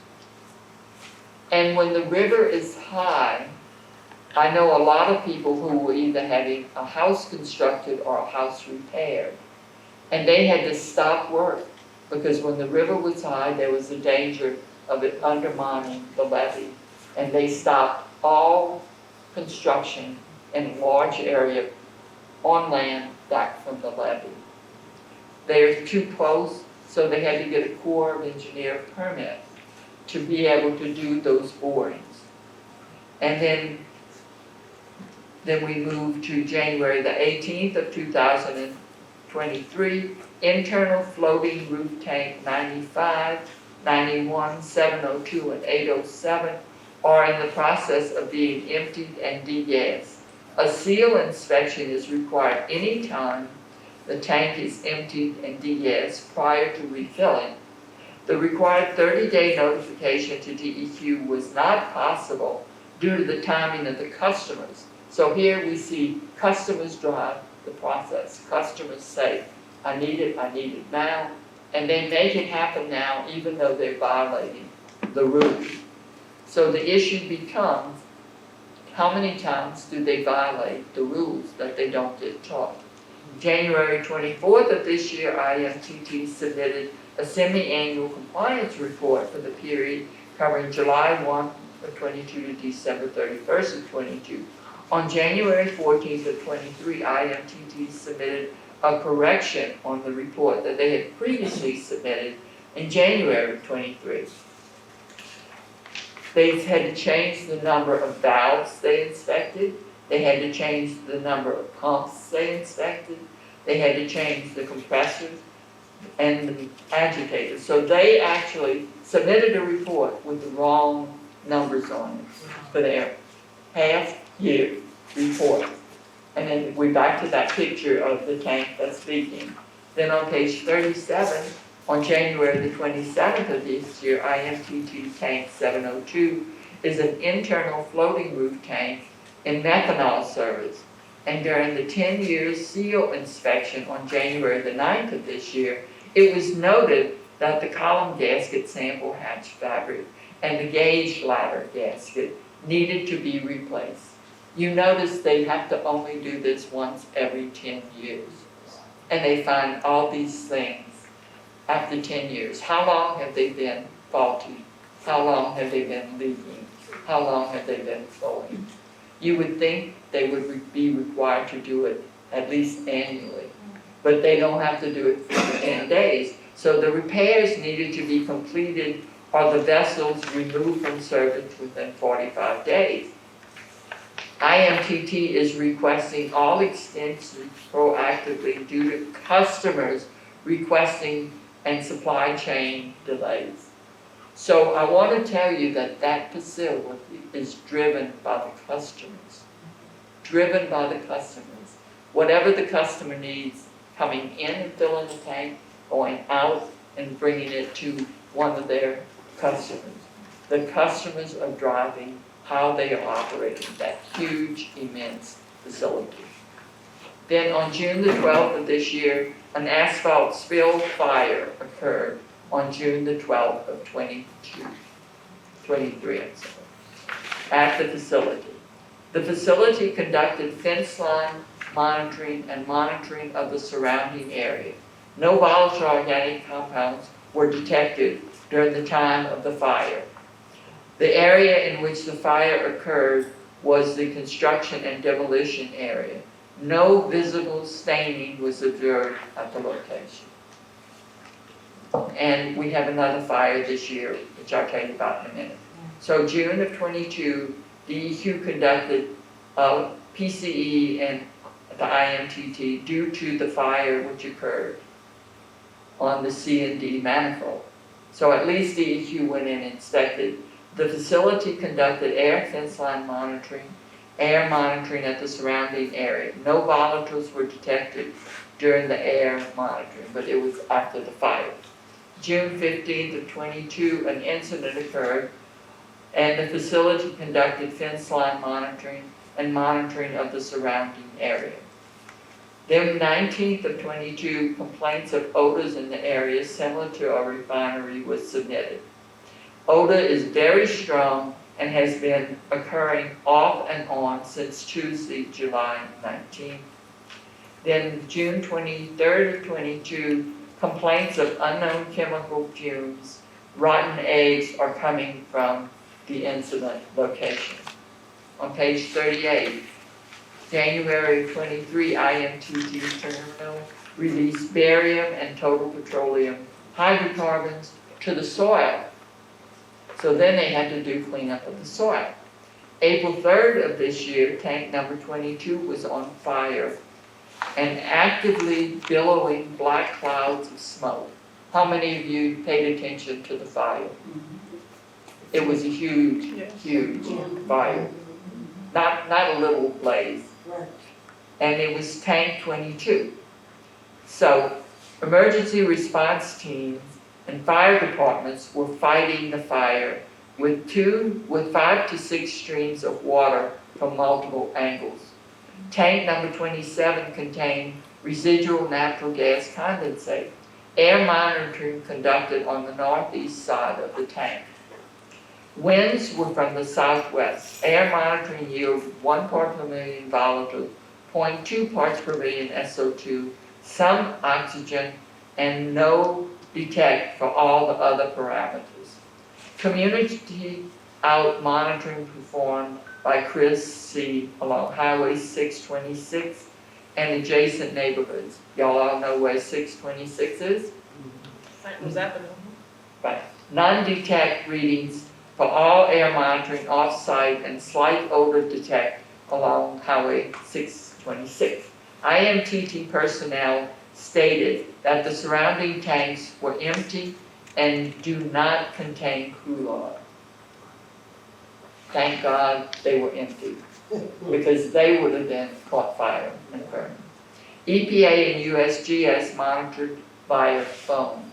And when the river is high, I know a lot of people who were either having a house constructed or a house repaired. And they had to stop work because when the river was high, there was a danger of it undermining the levee. And they stopped all construction in a large area on land back from the levee. they're too close, so they had to get a Corps of Engineer permit to be able to do those borings. And then we moved to January the 18th of 2023, internal floating roof tank 95, 91, 702, and 807 are in the process of being emptied and degassed. A seal inspection is required anytime the tank is emptied and degassed prior to refilling. The required 30-day notification to DEQ was not possible due to the timing of the customers. So here we see customers drive the process. Customers say, I need it now, and they make it happen now even though they're violating the rules. So the issue becomes, how many times do they violate the rules that they don't get taught? January 24th of this year, IMTT submitted a semi-annual compliance report for the period covering July 1 of 22 to December 31st of 22. On January 14th of 23, IMTT submitted a correction on the report that they had previously submitted in January of 23. They had to change the number of valves they inspected. They had to change the number of pumps they inspected. They had to change the compressors and the agitators. So they actually submitted a report with the wrong numbers on it for their half-year report. And then we're back to that picture of the tank that's leaking. Then on page 37, on January the 27th of this year, IMTT tank 702 is an internal floating roof tank in methanol service. And during the 10-year seal inspection on January the 9th of this year, it was noted that the column gasket sample hatch fabric and the gauge ladder gasket needed to be replaced. You notice they have to only do this once every 10 years. And they find all these things after 10 years. How long have they been faulty? How long have they been leaking? How long have they been flowing? You would think they would be required to do it at least annually, but they don't have to do it for 10 days. So the repairs needed to be completed or the vessels removed from service within 45 days. IMTT is requesting all extensions proactively due to customers requesting and supply chain delays. So I want to tell you that that facility is driven by the customers. Driven by the customers. Whatever the customer needs, coming in and filling the tank, going out and bringing it to one of their customers. The customers are driving how they are operating that huge, immense facility. Then on June the 12th of this year, an asphalt spill fire occurred on June the 12th of 23, at the facility. The facility conducted fence line monitoring and monitoring of the surrounding area. No volatile organic compounds were detected during the time of the fire. The area in which the fire occurred was the construction and demolition area. No visible staining was observed at the location. And we have another fire this year, which I'll tell you about in a minute. So June of 22, DEQ conducted PCE and the IMTT due to the fire which occurred on the C&D manifold. So at least DEQ went in and inspected. The facility conducted air fence line monitoring, air monitoring at the surrounding area. No volatiles were detected during the air monitoring, but it was after the fire. June 15th of 22, an incident occurred, and the facility conducted fence line monitoring and monitoring of the surrounding area. Then 19th of 22, complaints of odors in the area similar to a refinery was submitted. Odor is very strong and has been occurring off and on since Tuesday, July 19th. Then June 23rd of 22, complaints of unknown chemical fumes, rotten eggs are coming from the incident location. On page 38, January 23, IMTT terminal released barium and total petroleum hydrocarbons to the soil. So then they had to do cleanup of the soil. April 3rd of this year, tank number 22 was on fire and actively billowing black clouds of smoke. How many of you paid attention to the fire? It was a huge, huge fire. Not a little blaze. And it was tank 22. So emergency response teams and fire departments were fighting the fire with 5 to 6 streams of water from multiple angles. Tank number 27 contained residual natural gas condensate. Air monitoring conducted on the northeast side of the tank. Winds were from the southwest. Air monitoring yielded 1 part per million volatile, 0.2 parts per million SO2, some oxygen, and no detect for all the other parameters. Community out monitoring performed by Chris C. along Highway 626 and adjacent neighborhoods. Y'all all know where 626 is? St. Avenue. Right. Non-detect readings for all air monitoring off-site and slight odor detect along Highway 626. IMTT personnel stated that the surrounding tanks were empty and do not contain crude oil. Thank God they were empty, because they would have then caught fire and burned. EPA and USGS monitored via phone.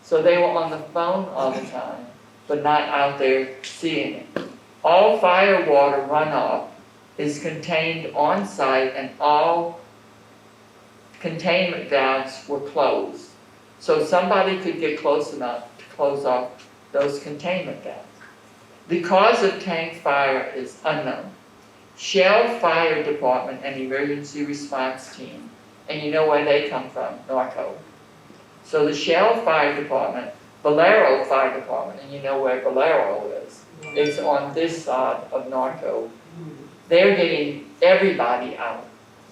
So they were on the phone all the time, but not out there seeing it. All fire water runoff is contained on site and all containment valves were closed. So somebody could get close enough to close off those containment valves. The cause of tank fire is unknown. Shell Fire Department and Emergency Response Team, and you know where they come from, Norco. So the Shell Fire Department, Valero Fire Department, and you know where Valero is. It's on this side of Norco. They're getting everybody out.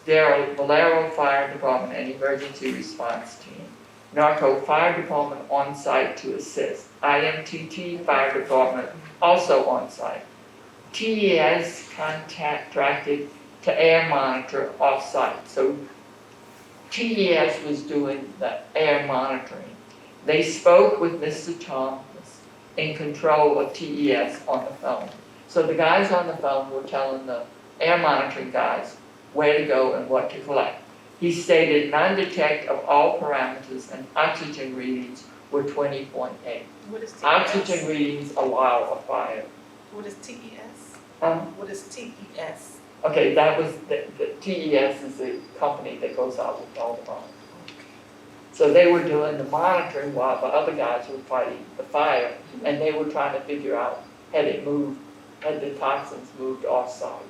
There are Valero Fire Department and Emergency Response Team. Norco Fire Department on site to assist. IMTT Fire Department also on site. TES contracted to air monitor off site. So TES was doing the air monitoring. They spoke with Mr. Thomas in control of TES on the phone. So the guys on the phone were telling the air monitoring guys where to go and what to collect. He stated non-detect of all parameters and oxygen readings were 20.8. What is TES? Oxygen readings allow a fire. What is TES? What is TES? Okay, that was, the TES is the company that goes out with all the monitors. So they were doing the monitoring while the other guys were fighting the fire, and they were trying to figure out had the toxins moved off-site.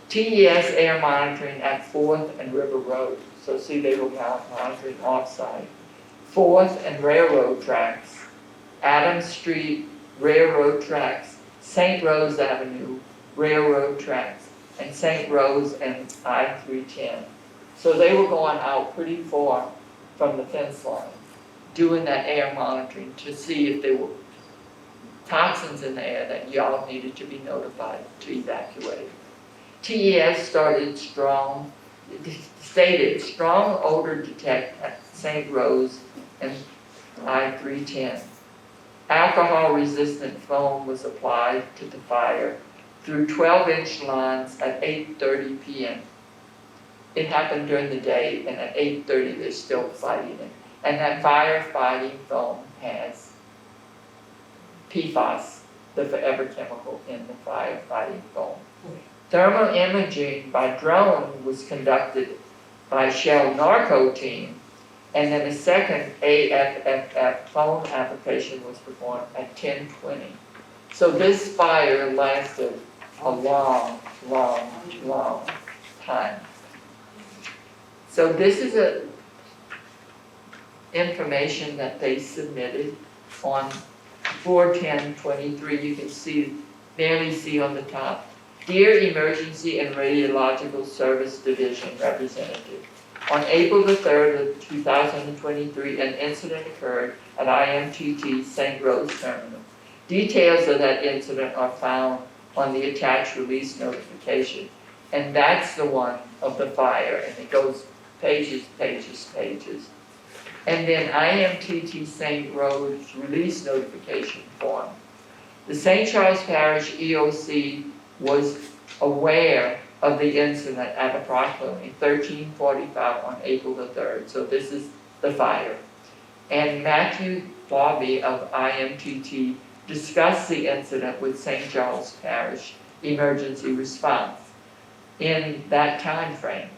TES air monitoring at 4th and River Road. So see, they were monitoring off-site. 4th and Railroad tracks, Adams Street, Railroad tracks, St. Rose Avenue, Railroad tracks, and St. Rose and I-310. So they were going out pretty far from the fence line, doing that air monitoring to see if there were toxins in the air that y'all needed to be notified to evacuate. TES stated strong odor detect at St. Rose and I-310. Alcohol-resistant foam was applied to the fire through 12-inch lines at 8:30 p.m. It happened during the day, and at 8:30 they're still fighting it. And that firefighting foam has PFAS, the forever chemical in the firefighting foam. Thermal imaging by drone was conducted by Shell Norco team, and then a second AFFF phone application was performed at 10:20. So this fire lasted a long, long, long time. So this is information that they submitted on 4/10/23. You can barely see on the top. Dear Emergency and Radiological Service Division representative, on April the 3rd of 2023, an incident occurred at IMTT St. Rose Terminal. Details of that incident are found on the attached release notification, and that's the one of the fire, and it goes pages, pages, pages. And then IMTT St. Rose release notification form. The St. Charles Parish EOC was aware of the incident at approximately 13:45 on April the 3rd. So this is the fire. And Matthew Bobby of IMTT discussed the incident with St. Charles Parish Emergency Response in that time frame.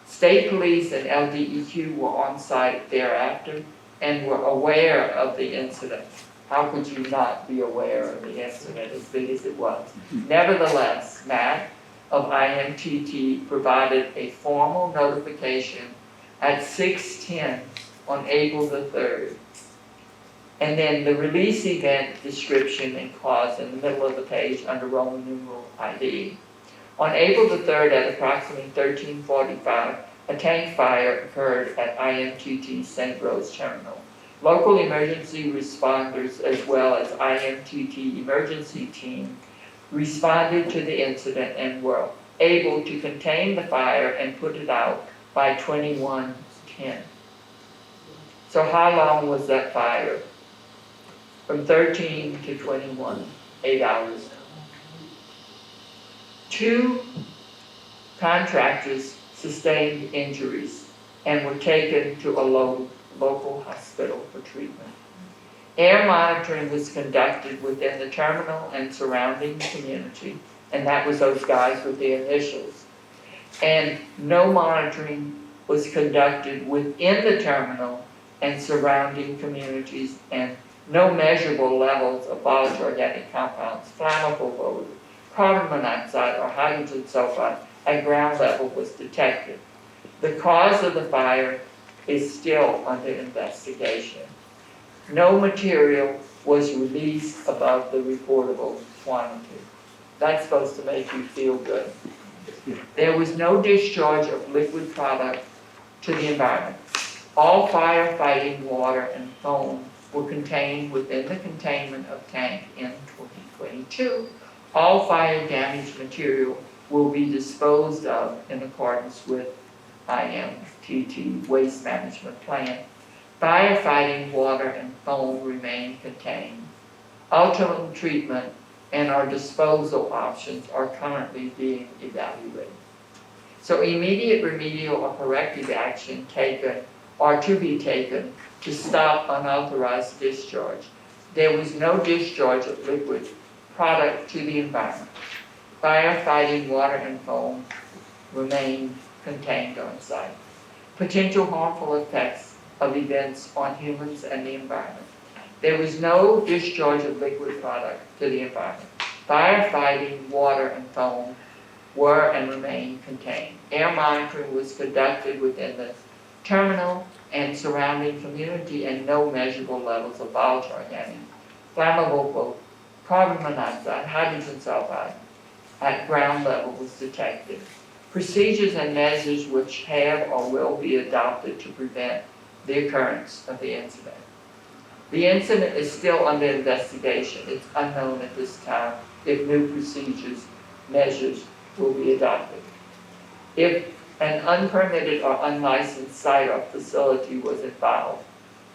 State Police and LDEQ were on site thereafter and were aware of the incident. How could you not be aware of the incident as big as it was? Nevertheless, Matt of IMTT provided a formal notification at 6:10 on April the 3rd. And then the release event description and clause in the middle of the page under Roman numeral ID. On April the 3rd at approximately 13:45, a tank fire occurred at IMTT St. Rose Terminal. Local emergency responders as well as IMTT emergency team responded to the incident and were able to contain the fire and put it out by 21:10. So how long was that fire? From 13 to 21, 8 hours. 2 contractors sustained injuries and were taken to a local hospital for treatment. Air monitoring was conducted within the terminal and surrounding community, and that was those guys with the initials. And no monitoring was conducted within the terminal and surrounding communities, and no measurable levels of volatile organic compounds, flammable odor, carbon monoxide, or hydrogen sulfide at ground level was detected. The cause of the fire is still under investigation. No material was released above the reportable quantity. That's supposed to make you feel good. There was no discharge of liquid product to the environment. All firefighting water and foam were contained within the containment of tank in 2022. All fire damaged material will be disposed of in accordance with IMTT waste management plan. Firefighting water and foam remain contained. Ultimate treatment and our disposal options are currently being evaluated. So immediate remedial or corrective action taken or to be taken to stop unauthorized discharge. There was no discharge of liquid product to the environment. Firefighting water and foam remain contained on site. Potential harmful effects of events on humans and the environment. There was no discharge of liquid product to the environment. Firefighting water and foam were and remain contained. Air monitoring was conducted within the terminal and surrounding community, and no measurable levels of volatile organic, flammable, carbon monoxide, hydrogen sulfide at ground level was detected. Procedures and measures which have or will be adopted to prevent the occurrence of the incident. The incident is still under investigation. It's unknown at this time if new procedures, measures will be adopted. If an unpermitted or unlicensed site or facility was involved,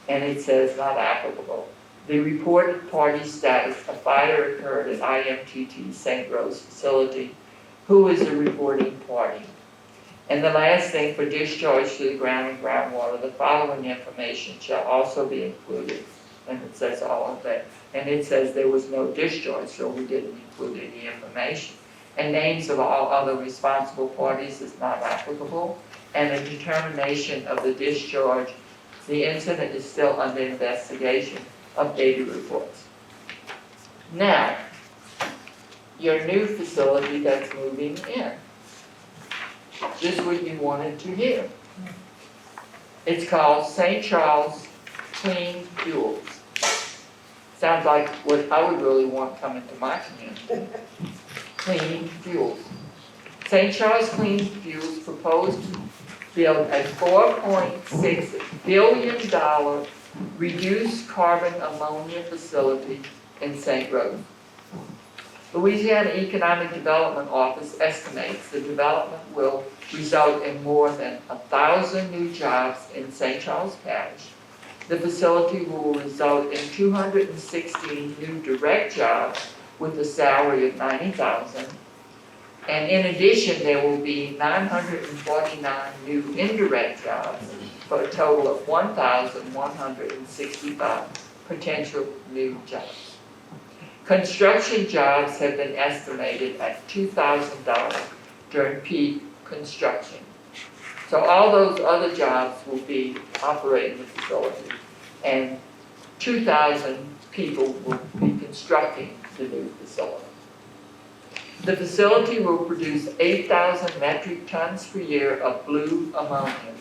and it says not applicable, the reported party status, a fire occurred at IMTT St. Rose facility, who is the reporting party? And the last thing, for discharge to the ground and groundwater, the following information shall also be included. And it says all of that. And it says there was no discharge, so we didn't include any information. And names of all other responsible parties is not applicable. And a determination of the discharge, the incident is still under investigation, updated reports. Now, your new facility that's moving in. Just what you wanted to hear. It's called St. Charles Clean Fuels. Sounds like what I would really want coming to my community. Clean Fuels. St. Charles Clean Fuels proposed to build a $4.6 billion reduced carbon ammonia facility in St. Rose. Louisiana Economic Development Office estimates the development will result in more than 1,000 new jobs in St. Charles Parish. The facility will result in 216 new direct jobs with a salary of $90,000. And in addition, there will be 949 new indirect jobs for a total of 1,165 potential new jobs. Construction jobs have been estimated at $2,000 during peak construction. So all those other jobs will be operating the facility, and 2,000 people will be constructing the new facility. The facility will produce 8,000 metric tons per year of blue ammonia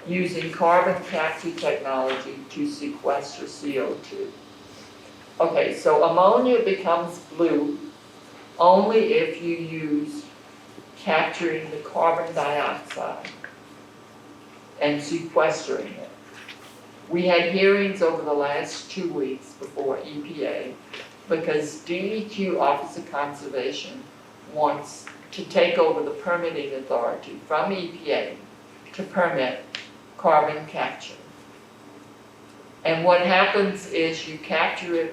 using carbon capture technology to sequester CO2. Okay, so ammonia becomes blue only if you use capturing the carbon dioxide and sequestering it. We had hearings over the last 2 weeks before EPA because DEQ Office of Conservation wants to take over the permitting authority from EPA to permit carbon capture. And what happens is you capture it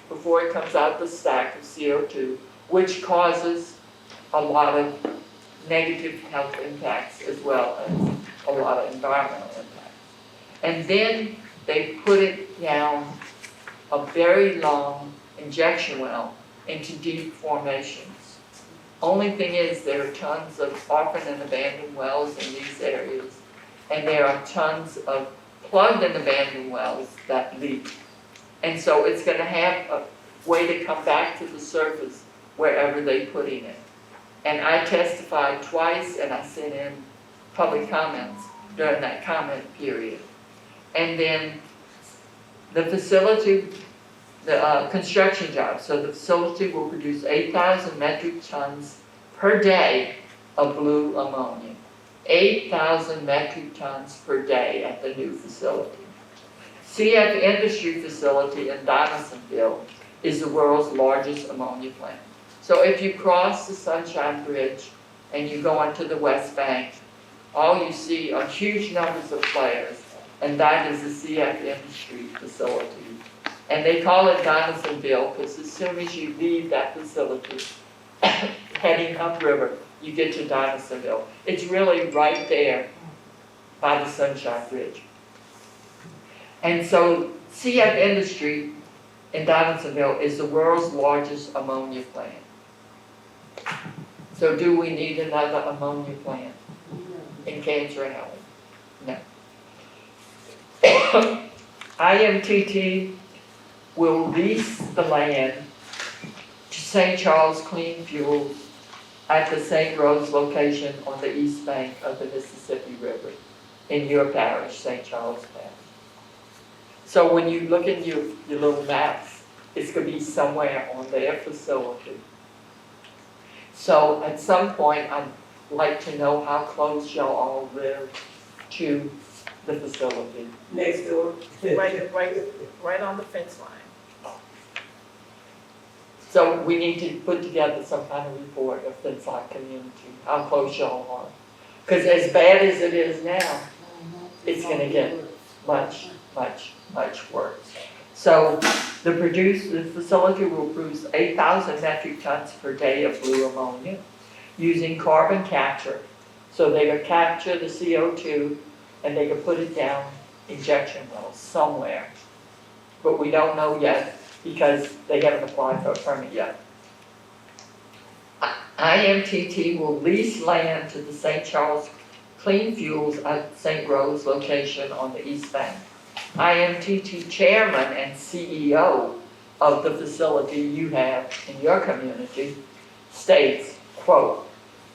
before it comes out the stack of CO2, which causes a lot of negative health impacts as well as a lot of environmental impacts. And then they put it down a very long injection well into deep formations. Only thing is there are tons of orphan and abandoned wells in these areas, and there are tons of plugged and abandoned wells that leak. And so it's going to have a way to come back to the surface wherever they're putting it. And I testified twice, and I sent in public comments during that comment period. And then the facility, the construction job, so the facility will produce 8,000 metric tons per day of blue ammonia. 8,000 metric tons per day at the new facility. CF Industry facility in Donaldsonville is the world's largest ammonia plant. So if you cross the Sunshine Bridge and you go onto the West Bank, all you see are huge numbers of players, and that is the CF Industry facility. And they call it Donaldsonville because as soon as you leave that facility, heading upriver, you get to Donaldsonville. It's really right there by the Sunshine Bridge. And so CF Industry in Donaldsonville is the world's largest ammonia plant. So do we need another ammonia plant in Cancer Alley? No. IMTT will lease the land to St. Charles Clean Fuels at the St. Rose location on the east bank of the Mississippi River in your parish, St. Charles Parish. So when you look in your little maps, it's going to be somewhere on their facility. So at some point, I'd like to know how close y'all all live to the facility. Next door. Right on the fence line. So we need to put together some kind of report of the site community, how close y'all are. Because as bad as it is now, it's going to get much, much, much worse. So the facility will produce 8,000 metric tons per day of blue ammonia using carbon capture. So they can capture the CO2 and they can put it down injection wells somewhere. But we don't know yet because they haven't applied for a permit yet. IMTT will lease land to the St. Charles Clean Fuels at St. Rose location on the east bank. IMTT chairman and CEO of the facility you have in your community states, quote,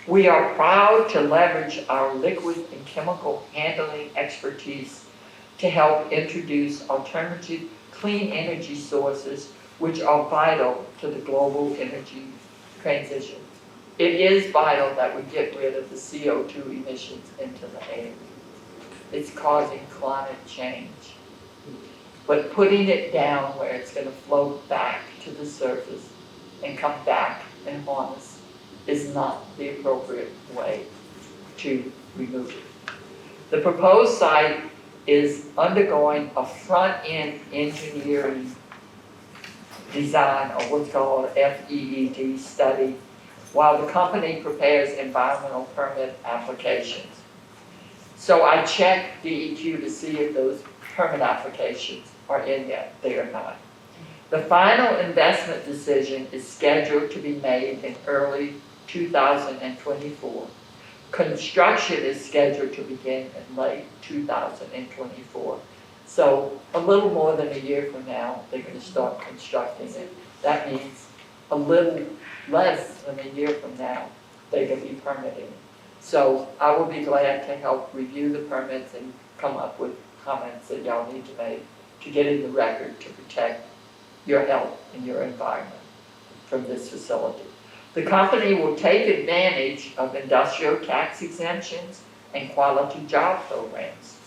"We are proud to leverage our liquid and chemical handling expertise to help introduce alternative clean energy sources which are vital to the global energy transition." it is vital that we get rid of the CO2 emissions into the air. It's causing climate change. But putting it down where it's gonna float back to the surface and come back and haunt us is not the appropriate way to remove it. The proposed site is undergoing a front-end engineering design, or what's called FEED study, while the company prepares environmental permit applications. So I checked DEQ to see if those permit applications are in yet. They are not. The final investment decision is scheduled to be made in early 2024. Construction is scheduled to begin in late 2024. So a little more than a year from now, they're going to start constructing it. That means a little less than a year from now, they're going to be permitting. So I will be glad to help review the permits and come up with comments that y'all need to make to get in the record to protect your health and your environment from this facility. The company will take advantage of industrial tax exemptions and quality job programs.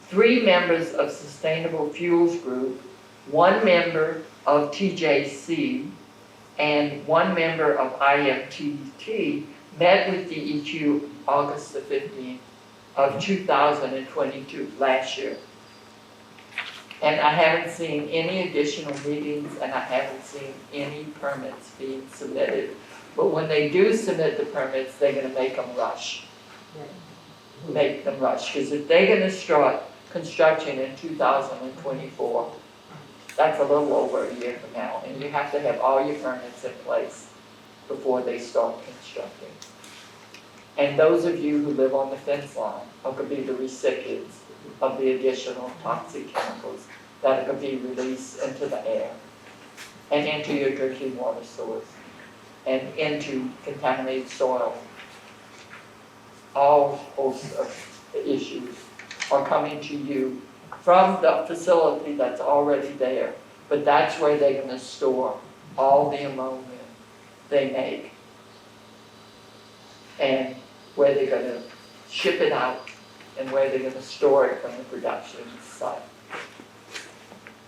3 members of Sustainable Fuels Group, 1 member of TJC, and 1 member of IMTT met with DEQ August the 15th of 2022, last year. And I haven't seen any additional meetings, and I haven't seen any permits being submitted. But when they do submit the permits, they're gonna make them rush. Make them rush, because if they're gonna start construction in 2024, that's a little over a year from now, and you have to have all your permits in place before they start constructing. And those of you who live on the fence line are gonna be the recipients of the additional toxic chemicals that are gonna be released into the air and into your drinking water source and into contaminated soil. All hosts of issues are coming to you from the facility that's already there, but that's where they're gonna store all the ammonia they make and where they're gonna ship it out and where they're gonna store it from the production site.